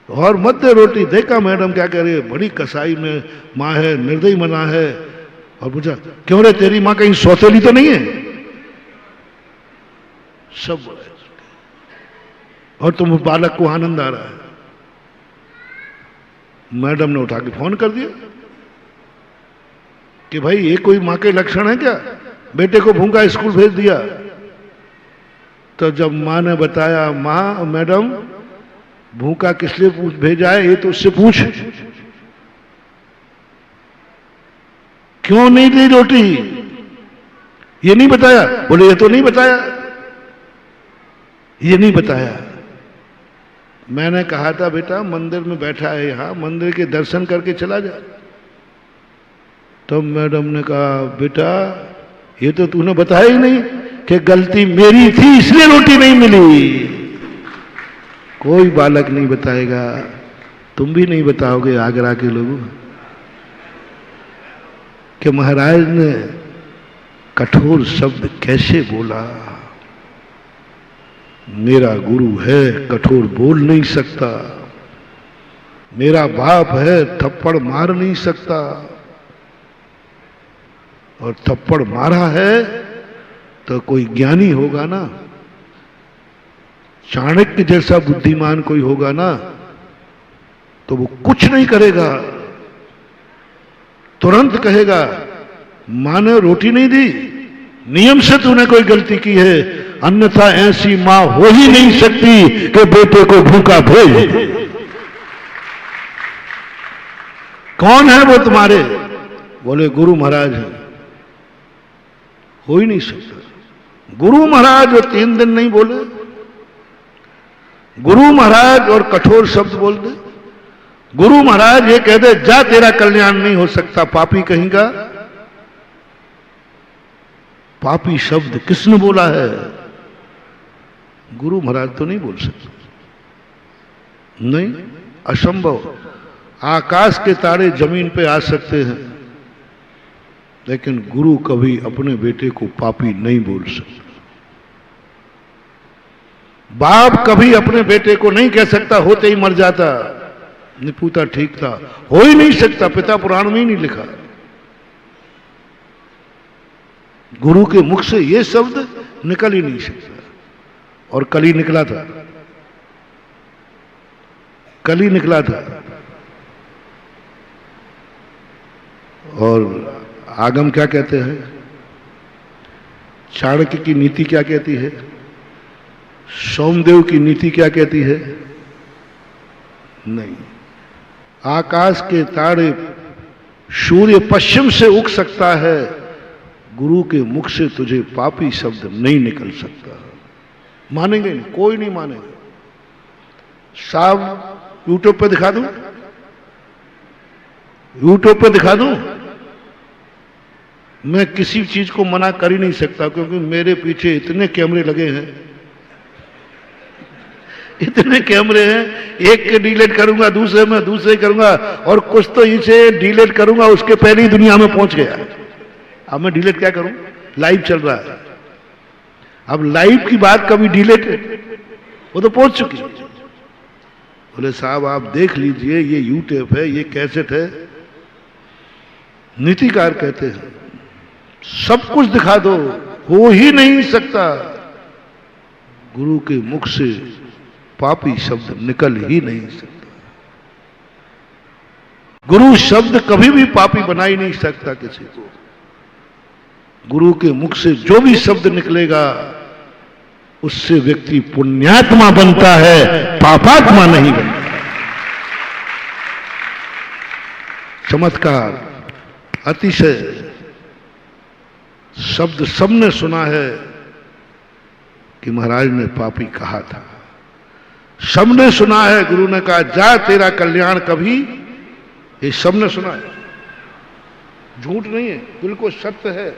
और मत दे रोटी। देखा मैडम क्या कह रही है, बड़ी कसाई में माँ है, निर्दयी मना है। और पूछा क्यों रे, तेरी माँ कहीं सौतेली तो नहीं है? सब बोला, और तुम बालक को आनंद आ रहा है। मैडम ने उठा के फोन कर दिया कि भाई ये कोई माँ के लक्षण है क्या? बेटे को भूखा स्कूल भेज दिया। तो जब माँ ने बताया, माँ मैडम भूखा किस लिए भेजा है, ये तो उससे पूछ, क्यों नहीं दी रोटी, ये नहीं बताया? बोले ये तो नहीं बताया, ये नहीं बताया। मैंने कहा था बेटा मंदिर में बैठा है, यहां मंदिर के दर्शन करके चला जा। तो मैडम ने कहा बेटा ये तो तूने बताया ही नहीं कि गलती मेरी थी इसलिए रोटी नहीं मिली। कोई बालक नहीं बताएगा, तुम भी नहीं बताओगे आगरा के लोगों कि महाराज ने कठोर शब्द कैसे बोला। मेरा गुरु है, कठोर बोल नहीं सकता, मेरा बाप है, थप्पड़ मार नहीं सकता, और थप्पड़ मारा है तो कोई ज्ञानी होगा ना, चाणक्य जैसा बुद्धिमान कोई होगा ना, तो वो कुछ नहीं करेगा, तुरंत कहेगा मां ने रोटी नहीं दी, नियम से तूने कोई गलती की है, अन्यथा ऐसी मां हो ही नहीं सकती कि बेटे को भूखा भेज। कौन है वो तुम्हारे? बोले गुरु महाराज हैं। हो ही नहीं सकता। गुरु महाराज और 3 दिन नहीं बोले, गुरु महाराज और कठोर शब्द बोल दे, गुरु महाराज ये कह दे जा तेरा कल्याण नहीं हो सकता, पापी कहेगा। पापी शब्द किसने बोला है? गुरु महाराज तो नहीं बोल सकते, नहीं, असंभव। आकाश के तारे जमीन पे आ सकते हैं, लेकिन गुरु कभी अपने बेटे को पापी नहीं बोल सकता। बाप कभी अपने बेटे को नहीं कह सकता होते ही मर जाता, निपुता ठीक था, हो ही नहीं सकता, पिता पुराण में ही नहीं लिखा। गुरु के मुख से ये शब्द निकल ही नहीं सकता, और कल ही निकला था, कल ही निकला था। और आगम क्या कहते हैं, चाणक्य की नीति क्या कहती है, सोमदेव की नीति क्या कहती है? नहीं। आकाश के तारे, सूर्य पश्चिम से उग सकता है, गुरु के मुख से तुझे पापी शब्द नहीं निकल सकता। मानेंगे नहीं, कोई नहीं मानेगा। साहब यूट्यूब पे दिखा दूं, यूट्यूब पे दिखा दूं, मैं किसी चीज को मना कर ही नहीं सकता, क्योंकि मेरे पीछे इतने कैमरे लगे हैं, इतने कैमरे हैं, एक के डिलीट करूंगा, दूसरे में दूसरे करूंगा, और कुछ तो इसे डिलीट करूंगा उसके पहले ही दुनिया में पहुंच गया। अब मैं डिलीट क्या करूं, लाइव चल रहा है। अब लाइव की बात कभी डिलीट, वो तो पहुंच चुकी। बोले साहब आप देख लीजिए, ये यूट्यूब है, ये कैसेट है। नीतिकार कहते हैं सब कुछ दिखा दो, हो ही नहीं सकता, गुरु के मुख से पापी शब्द निकल ही नहीं सकता। गुरु शब्द कभी भी पापी बना ही नहीं सकता किसी को। गुरु के मुख से जो भी शब्द निकलेगा उससे व्यक्ति पुण्यात्मा बनता है, पापात्मा नहीं बनता। चमत्कार, अतिशय शब्द सबने सुना है कि महाराज ने पापी कहा था। सबने सुना है गुरु ने कहा जा तेरा कल्याण कभी, ये सबने सुना है, झूठ नहीं है, बिल्कुल सत्य है।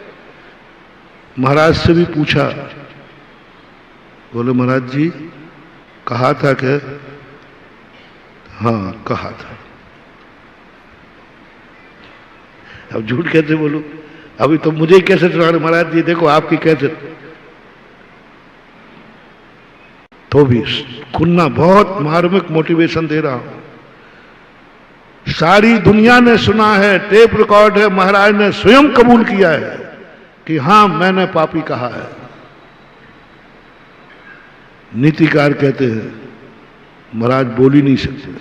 महाराज से भी पूछा, बोले महाराज जी कहा था क्या? हाँ कहा था। अब झूठ कैसे बोलूं? अभी तो मुझे ही कैसे सुना रहे महाराज जी देखो आपकी कैसे, तो भी सुनना बहुत मार्मिक मोटिवेशन दे रहा हूं। सारी दुनिया ने सुना है, टेप रिकॉर्ड है, महाराज ने स्वयं कबूल किया है कि हां मैंने पापी कहा है। नीतिकार कहते हैं महाराज बोल ही नहीं सकते।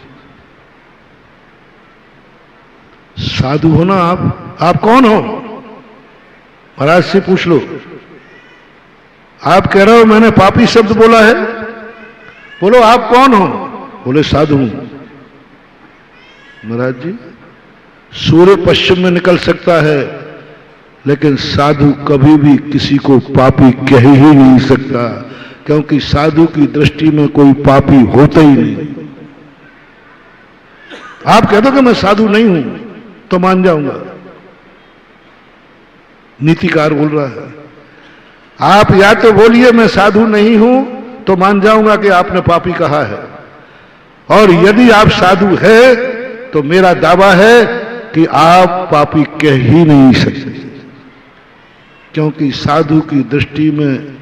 साधु हो ना आप कौन हो? महाराज से पूछ लो। आप कह रहे हो मैंने पापी शब्द बोला है, बोलो आप कौन हो? बोले साधु हूं। महाराज जी सूर्य पश्चिम में निकल सकता है लेकिन साधु कभी भी किसी को पापी कह ही नहीं सकता, क्योंकि साधु की दृष्टि में कोई पापी होता ही नहीं। आप कह दो कि मैं साधु नहीं हूं तो मान जाऊंगा, नीतिकार बोल रहा है। आप या तो बोलिए मैं साधु नहीं हूं तो मान जाऊंगा कि आपने पापी कहा है, और यदि आप साधु है तो मेरा दावा है कि आप पापी कह ही नहीं सकते, क्योंकि साधु की दृष्टि में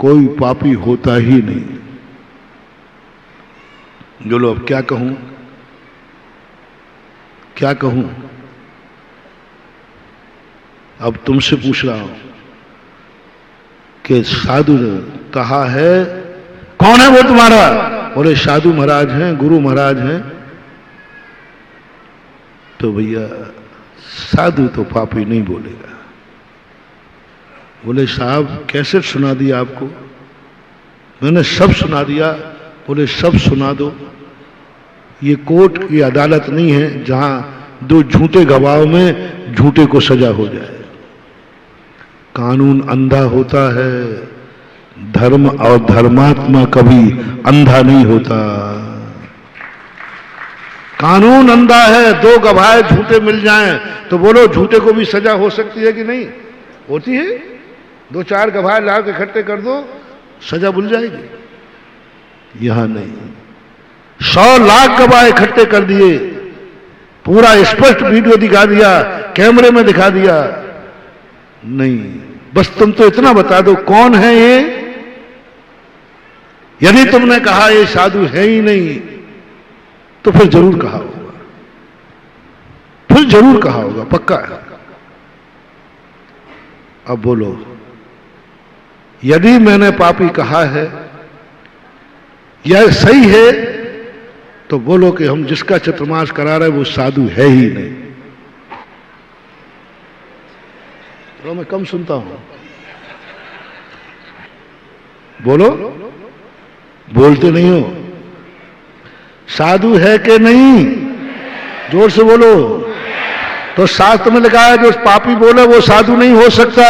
कोई पापी होता ही नहीं। बोलो अब क्या कहूं, क्या कहूं? अब तुमसे पूछ रहा हूं कि साधु ने कहा है, कौन है वो तुम्हारा? बोले साधु महाराज हैं, गुरु महाराज हैं। तो भैया साधु तो पापी नहीं बोलेगा। बोले साहब कैसे सुना दिया आपको? मैंने सब सुना दिया। बोले सब सुना दो। ये कोर्ट की अदालत नहीं है जहां दो झूठे गवाहों में झूठे को सजा हो जाए। कानून अंधा होता है, धर्म और धर्मात्मा कभी अंधा नहीं होता। कानून अंधा है, दो गवाह झूठे मिल जाएं तो बोलो झूठे को भी सजा हो सकती है कि नहीं होती है? दो चार गवाह ला के इकट्ठे कर दो, सजा भूल जाएगी। यहां नहीं, 100 लाख गवाह इकट्ठे कर दिए, पूरा स्पष्ट वीडियो दिखा दिया, कैमरे में दिखा दिया, नहीं, बस तुम तो इतना बता दो कौन है ये। यदि तुमने कहा ये साधु है ही नहीं तो फिर जरूर कहा होगा, फिर जरूर कहा होगा, पक्का है। अब बोलो, यदि मैंने पापी कहा है यह सही है तो बोलो कि हम जिसका चतुर्मास करा रहे वो साधु है ही नहीं। तो मैं कम सुनता हूं, बोलो, बोलते नहीं हो। साधु है कि नहीं? जोर से बोलो। तो शास्त्र में लिखा है जो पापी बोले वो साधु नहीं हो सकता।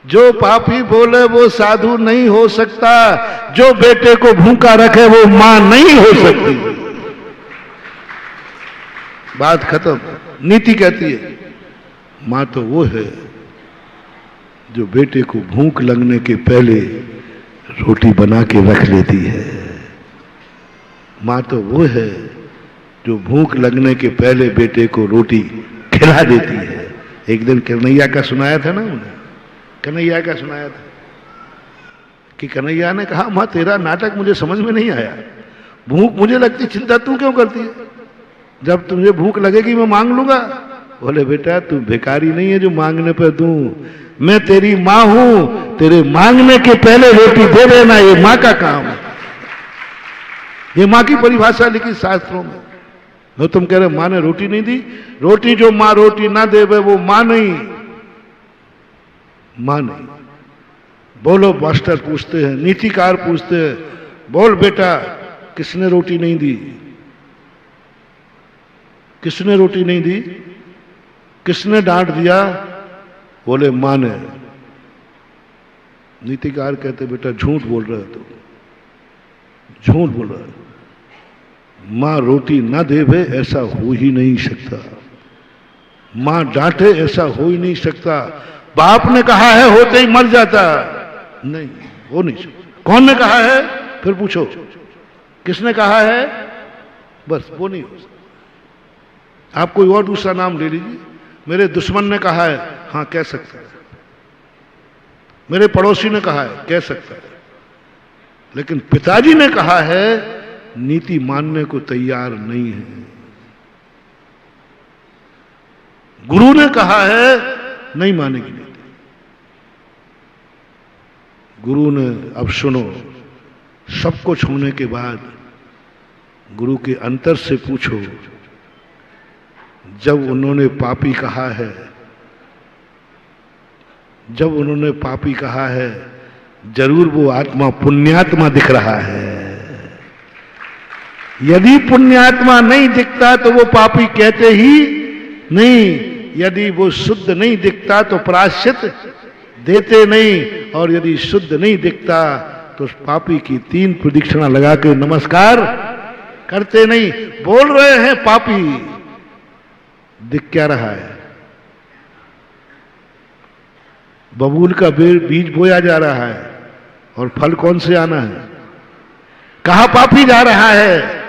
जो पापी बोले वो साधु नहीं हो सकता। जो बेटे को भूखा रखे वो मां नहीं हो सकती। बात खत्म। नीति कहती है मां तो वो है जो बेटे को भूख लगने के पहले रोटी बना के रख लेती है। मां तो वो है जो भूख लगने के पहले बेटे को रोटी खिला देती है। एक दिन कन्हैया का सुनाया था ना उन्हें, कन्हैया का सुनाया था कि कन्हैया ने कहा मां तेरा नाटक मुझे समझ में नहीं आया, भूख मुझे लगती, चिंता तू क्यों करती है? जब तुझे भूख लगेगी मैं मांग लूंगा। बोले बेटा तू भिखारी नहीं है जो मांगने पर दूं, मैं तेरी मां हूं, तेरे मांगने के पहले रोटी दे देना ये मां का काम है। ये माँ की परिभाषा लिखी शास्त्रों में। तो तुम कह रहे माँ ने रोटी नहीं दी, रोटी जो माँ रोटी ना दे वो माँ नहीं, माँ नहीं। बोलो, मास्टर पूछते हैं, नीतिकार पूछते हैं, बोल बेटा किसने रोटी नहीं दी, किसने रोटी नहीं दी, किसने डांट दिया? बोले माँ ने। नीतिकार कहते बेटा झूठ बोल रहे हो, तुम झूठ बोल रहे हो, माँ रोटी ना देवे ऐसा हो ही नहीं सकता, माँ डांटे ऐसा हो ही नहीं सकता। बाप ने कहा है होते ही मर जाता, नहीं हो नहीं सकता। कौन ने कहा है? फिर पूछो किसने कहा है? बस वो नहीं हो सकता। आप कोई और दूसरा नाम ले लीजिए। मेरे दुश्मन ने कहा है, हाँ कह सकता है। मेरे पड़ोसी ने कहा है, कह सकता है। लेकिन पिताजी ने कहा है, नीति मानने को तैयार नहीं है। गुरु ने कहा है, नहीं मानेगी नीति। गुरु ने, अब सुनो, सब कुछ होने के बाद गुरु के अंतर से पूछो, जब उन्होंने पापी कहा है, जब उन्होंने पापी कहा है, जरूर वो आत्मा पुण्यात्मा दिख रहा है। यदि पुण्यात्मा नहीं दिखता तो वो पापी कहते ही नहीं। यदि वो शुद्ध नहीं दिखता तो प्रायश्चित देते नहीं, और यदि शुद्ध नहीं दिखता तो उस पापी की 3 प्रदक्षिणा लगा के नमस्कार करते नहीं। बोल रहे हैं पापी, दिख क्या रहा है? बबूल का बीज बोया जा रहा है, और फल कौन से आना है? कहा पापी जा रहा है,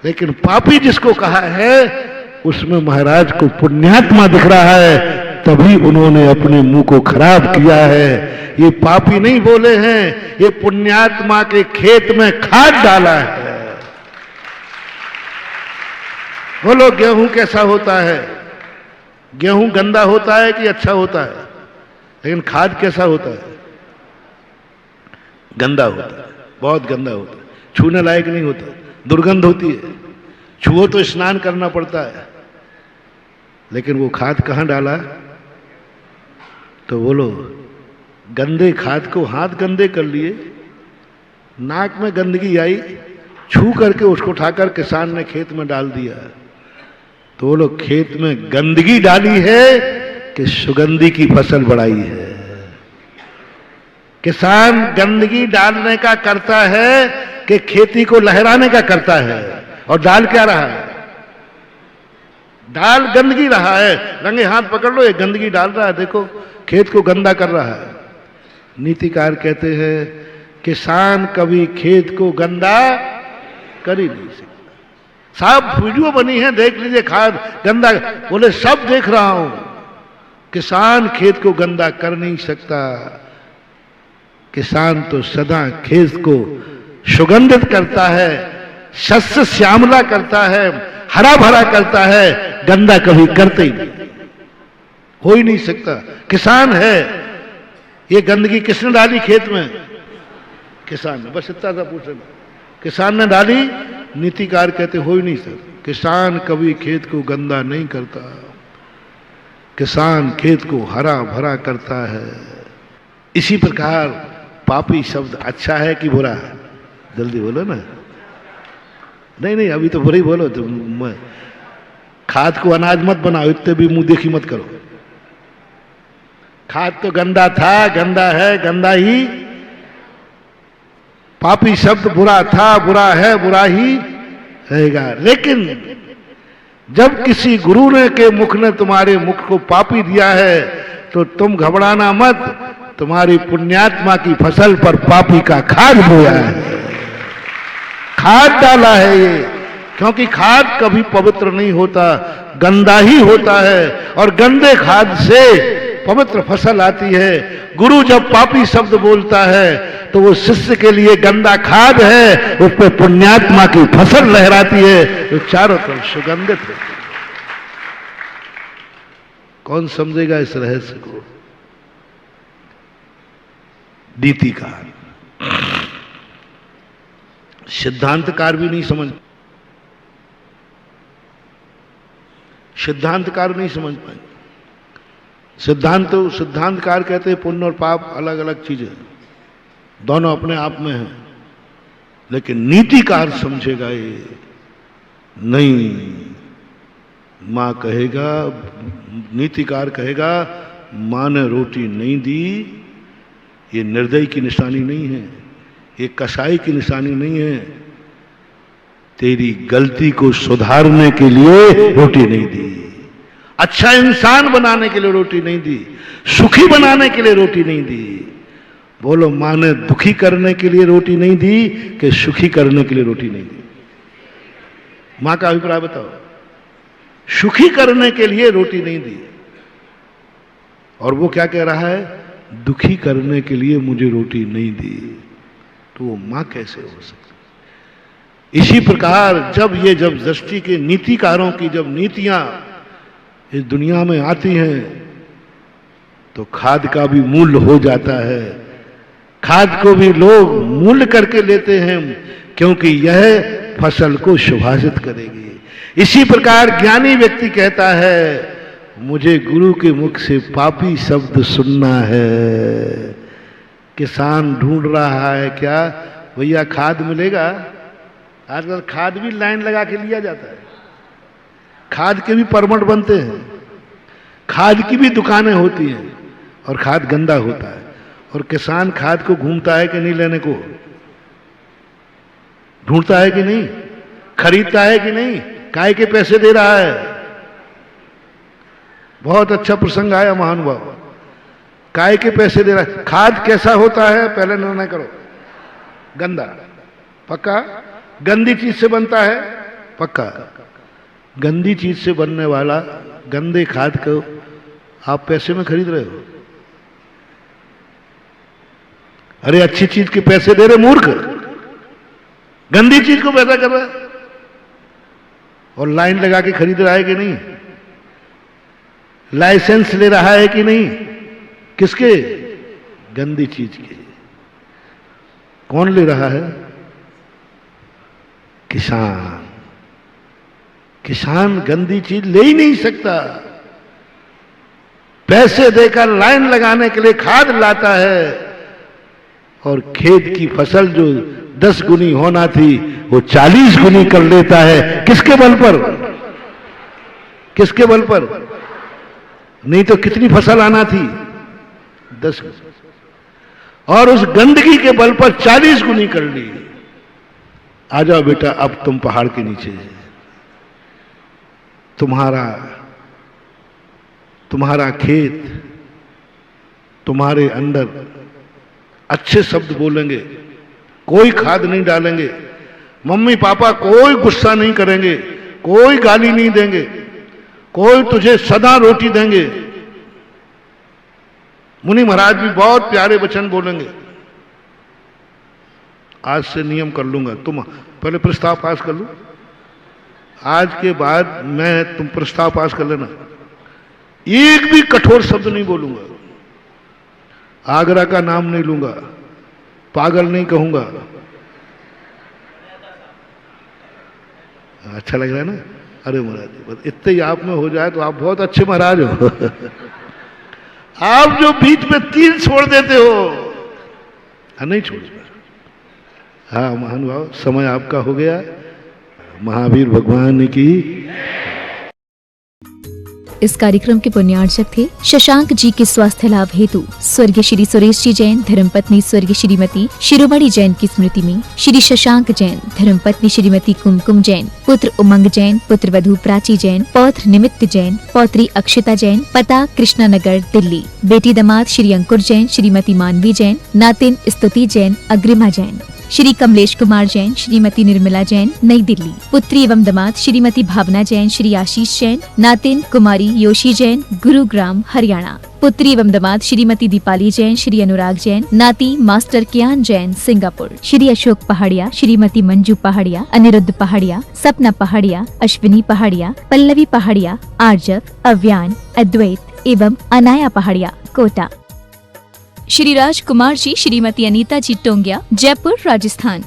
लेकिन पापी जिसको कहा है उसमें महाराज को पुण्यात्मा दिख रहा है, तभी उन्होंने अपने मुंह को खराब किया है। ये पापी नहीं बोले हैं, ये पुण्यात्मा के खेत में खाद डाला है। बोलो गेहूं कैसा होता है? गेहूं गंदा होता है कि अच्छा होता है? लेकिन खाद कैसा होता है? गंदा होता है, बहुत गंदा होता है, छूने लायक नहीं होता, दुर्गंध होती है, छुओ तो स्नान करना पड़ता है। लेकिन वो खाद कहां डाला? तो बोलो, गंदे खाद को हाथ गंदे कर लिए, नाक में गंदगी आई, छू करके उसको उठाकर किसान ने खेत में डाल दिया। तो बोलो, खेत में गंदगी डाली है कि सुगंधी की फसल बढ़ाई है? किसान गंदगी डालने का करता है कि खेती को लहराने का करता है? और डाल क्या रहा है? डाल गंदगी रहा है। रंगे हाथ पकड़ लो, ये गंदगी डाल रहा है, देखो खेत को गंदा कर रहा है। नीतिकार कहते हैं किसान कभी खेत को गंदा कर ही नहीं सकता। साहब वीडियो बनी है, देख लीजिए, खाद गंदा, बोले सब देख रहा हूं, किसान खेत को गंदा कर नहीं सकता। किसान तो सदा खेत को सुगंधित करता है, शस्य श्यामला करता है, हरा भरा करता है, गंदा कभी करते ही नहीं, हो ही नहीं सकता। किसान है। ये गंदगी किसने डाली खेत में? किसान ने। बस इतना सा पूछना, किसान ने डाली? नीतिकार कहते हो ही नहीं सकता। किसान कभी खेत को गंदा नहीं करता, किसान खेत को हरा भरा करता है। इसी प्रकार पापी शब्द अच्छा है कि बुरा है? जल्दी बोलो ना। नहीं नहीं, अभी तो बुरा ही बोलो। तुम खाद को अनाज मत बनाओ, इतने भी मुंह देखी मत करो। खाद तो गंदा था, गंदा है, गंदा ही। पापी शब्द बुरा था, बुरा है, बुरा ही रहेगा। लेकिन जब किसी गुरु ने के मुख ने तुम्हारे मुख को पापी दिया है तो तुम घबराना मत, तुम्हारी पुण्यात्मा की फसल पर पापी का खाद बोया है, खाद डाला है ये। क्योंकि खाद कभी पवित्र नहीं होता, गंदा ही होता है, और गंदे खाद से पवित्र फसल आती है। गुरु जब पापी शब्द बोलता है तो वो शिष्य के लिए गंदा खाद है, उस पर पुण्यात्मा की फसल लहराती है, जो चारों तरफ सुगंधित है। कौन समझेगा इस रहस्य को? नीतिकार सिद्धांतकार भी नहीं समझ, सिद्धांतकार नहीं समझ पाए। सिद्धांतकार कहते हैं पुण्य और पाप अलग अलग चीजें, दोनों अपने आप में हैं, लेकिन नीतिकार समझेगा ये नहीं। मां कहेगा, नीतिकार कहेगा मां ने रोटी नहीं दी, ये निर्दयी की निशानी नहीं है, ये कसाई की निशानी नहीं है, तेरी गलती को सुधारने के लिए रोटी नहीं दी, अच्छा इंसान बनाने के लिए रोटी नहीं दी, सुखी बनाने के लिए रोटी नहीं दी। बोलो, मां ने दुखी करने के लिए रोटी नहीं दी कि सुखी करने के लिए रोटी नहीं दी? मां का अभिप्राय बताओ। सुखी करने के लिए रोटी नहीं दी, और वो क्या कह रहा है? दुखी करने के लिए मुझे रोटी नहीं दी। तो वो मां कैसे हो सकती? इसी प्रकार जब दृष्टि के नीतिकारों की जब नीतियां इस दुनिया में आती हैं, तो खाद का भी मूल्य हो जाता है। खाद को भी लोग मूल्य करके लेते हैं, क्योंकि यह फसल को सुभाषित करेगी। इसी प्रकार ज्ञानी व्यक्ति कहता है, मुझे गुरु के मुख से पापी शब्द सुनना है। किसान ढूंढ रहा है क्या भैया खाद मिलेगा? आजकल खाद भी लाइन लगा के लिया जाता है, खाद के भी परमिट बनते हैं, खाद की भी दुकानें होती हैं, और खाद गंदा होता है। और किसान खाद को घूमता है कि नहीं लेने को? ढूंढता है कि नहीं? खरीदता है कि नहीं? काय के पैसे दे रहा है? बहुत अच्छा प्रसंग आया महानुभाव, काय के पैसे दे रहा है? खाद कैसा होता है पहले निर्णय करो। गंदा, पक्का? गंदी चीज से बनता है, पक्का? गंदी चीज से बनने वाला गंदे खाद को आप पैसे में खरीद रहे हो? अरे अच्छी चीज के पैसे दे रहे मूर्ख, गंदी चीज को पैदा कर रहा है, और लाइन लगा के खरीद रहा है कि नहीं? लाइसेंस ले रहा है कि नहीं? किसके? गंदी चीज के। कौन ले रहा है? किसान। किसान गंदी चीज ले ही नहीं सकता, पैसे देकर लाइन लगाने के लिए खाद लाता है, और खेत की फसल जो 10 गुनी होना थी वो 40 गुनी कर लेता है। किसके बल पर? किसके बल पर? नहीं तो कितनी फसल आना थी? 10, और उस गंदगी के बल पर 40 गुनी कर ली। आ जाओ बेटा, अब तुम पहाड़ के नीचे, तुम्हारा खेत, तुम्हारे अंदर अच्छे शब्द बोलेंगे, कोई खाद नहीं डालेंगे, मम्मी पापा कोई गुस्सा नहीं करेंगे, कोई गाली नहीं देंगे, कोई तुझे सदा रोटी देंगे। मुनि महाराज भी बहुत प्यारे वचन बोलेंगे। आज से नियम कर लूंगा, तुम पहले प्रस्ताव पास कर लो, आज के बाद तुम प्रस्ताव पास कर लेना, एक भी कठोर शब्द नहीं बोलूंगा, आगरा का नाम नहीं लूंगा, पागल नहीं कहूंगा। अच्छा लग रहा है ना? अरे महाराज, इतने ही आप में हो जाए तो आप बहुत अच्छे महाराज हो। आप जो बीच में 3 छोड़ देते हो, नहीं छोड़। हाँ महानुभाव, समय आपका हो गया। महावीर भगवान की। इस कार्यक्रम के पुण्यार्चक थे शशांक जी के स्वास्थ्य लाभ हेतु स्वर्गीय श्री सुरेश जी जैन, धर्मपत्नी स्वर्गीय श्रीमती शिरोमणि जैन की स्मृति में श्री शशांक जैन, धर्मपत्नी श्रीमती कुमकुम जैन, पुत्र उमंग जैन, पुत्र वधू प्राची जैन, पौत्र निमित्त जैन, पौत्री अक्षिता जैन, पता कृष्णा नगर दिल्ली, बेटी दामाद श्री अंकुर जैन, श्रीमती मानवी जैन, नातिन स्तुति जैन, अग्रिमा जैन, श्री कमलेश कुमार जैन, श्रीमती निर्मला जैन, नई दिल्ली, पुत्री एवं दामाद श्रीमती भावना जैन, श्री आशीष जैन, नातिन कुमारी योशी जैन, गुरुग्राम हरियाणा, पुत्री एवं दामाद श्रीमती दीपाली जैन, श्री अनुराग जैन, नाती मास्टर कियान जैन, सिंगापुर, श्री अशोक पहाड़िया, श्रीमती मंजू पहाड़िया, अनिरुद्ध पहाड़िया, सपना पहाड़िया, अश्विनी पहाड़िया, पल्लवी पहाड़िया, आर्जव, अव्यान, अद्वैत एवं अनाया पहाड़िया, कोटा, श्री राज कुमार जी, श्रीमती अनीता जी टोंगिया, जयपुर राजस्थान।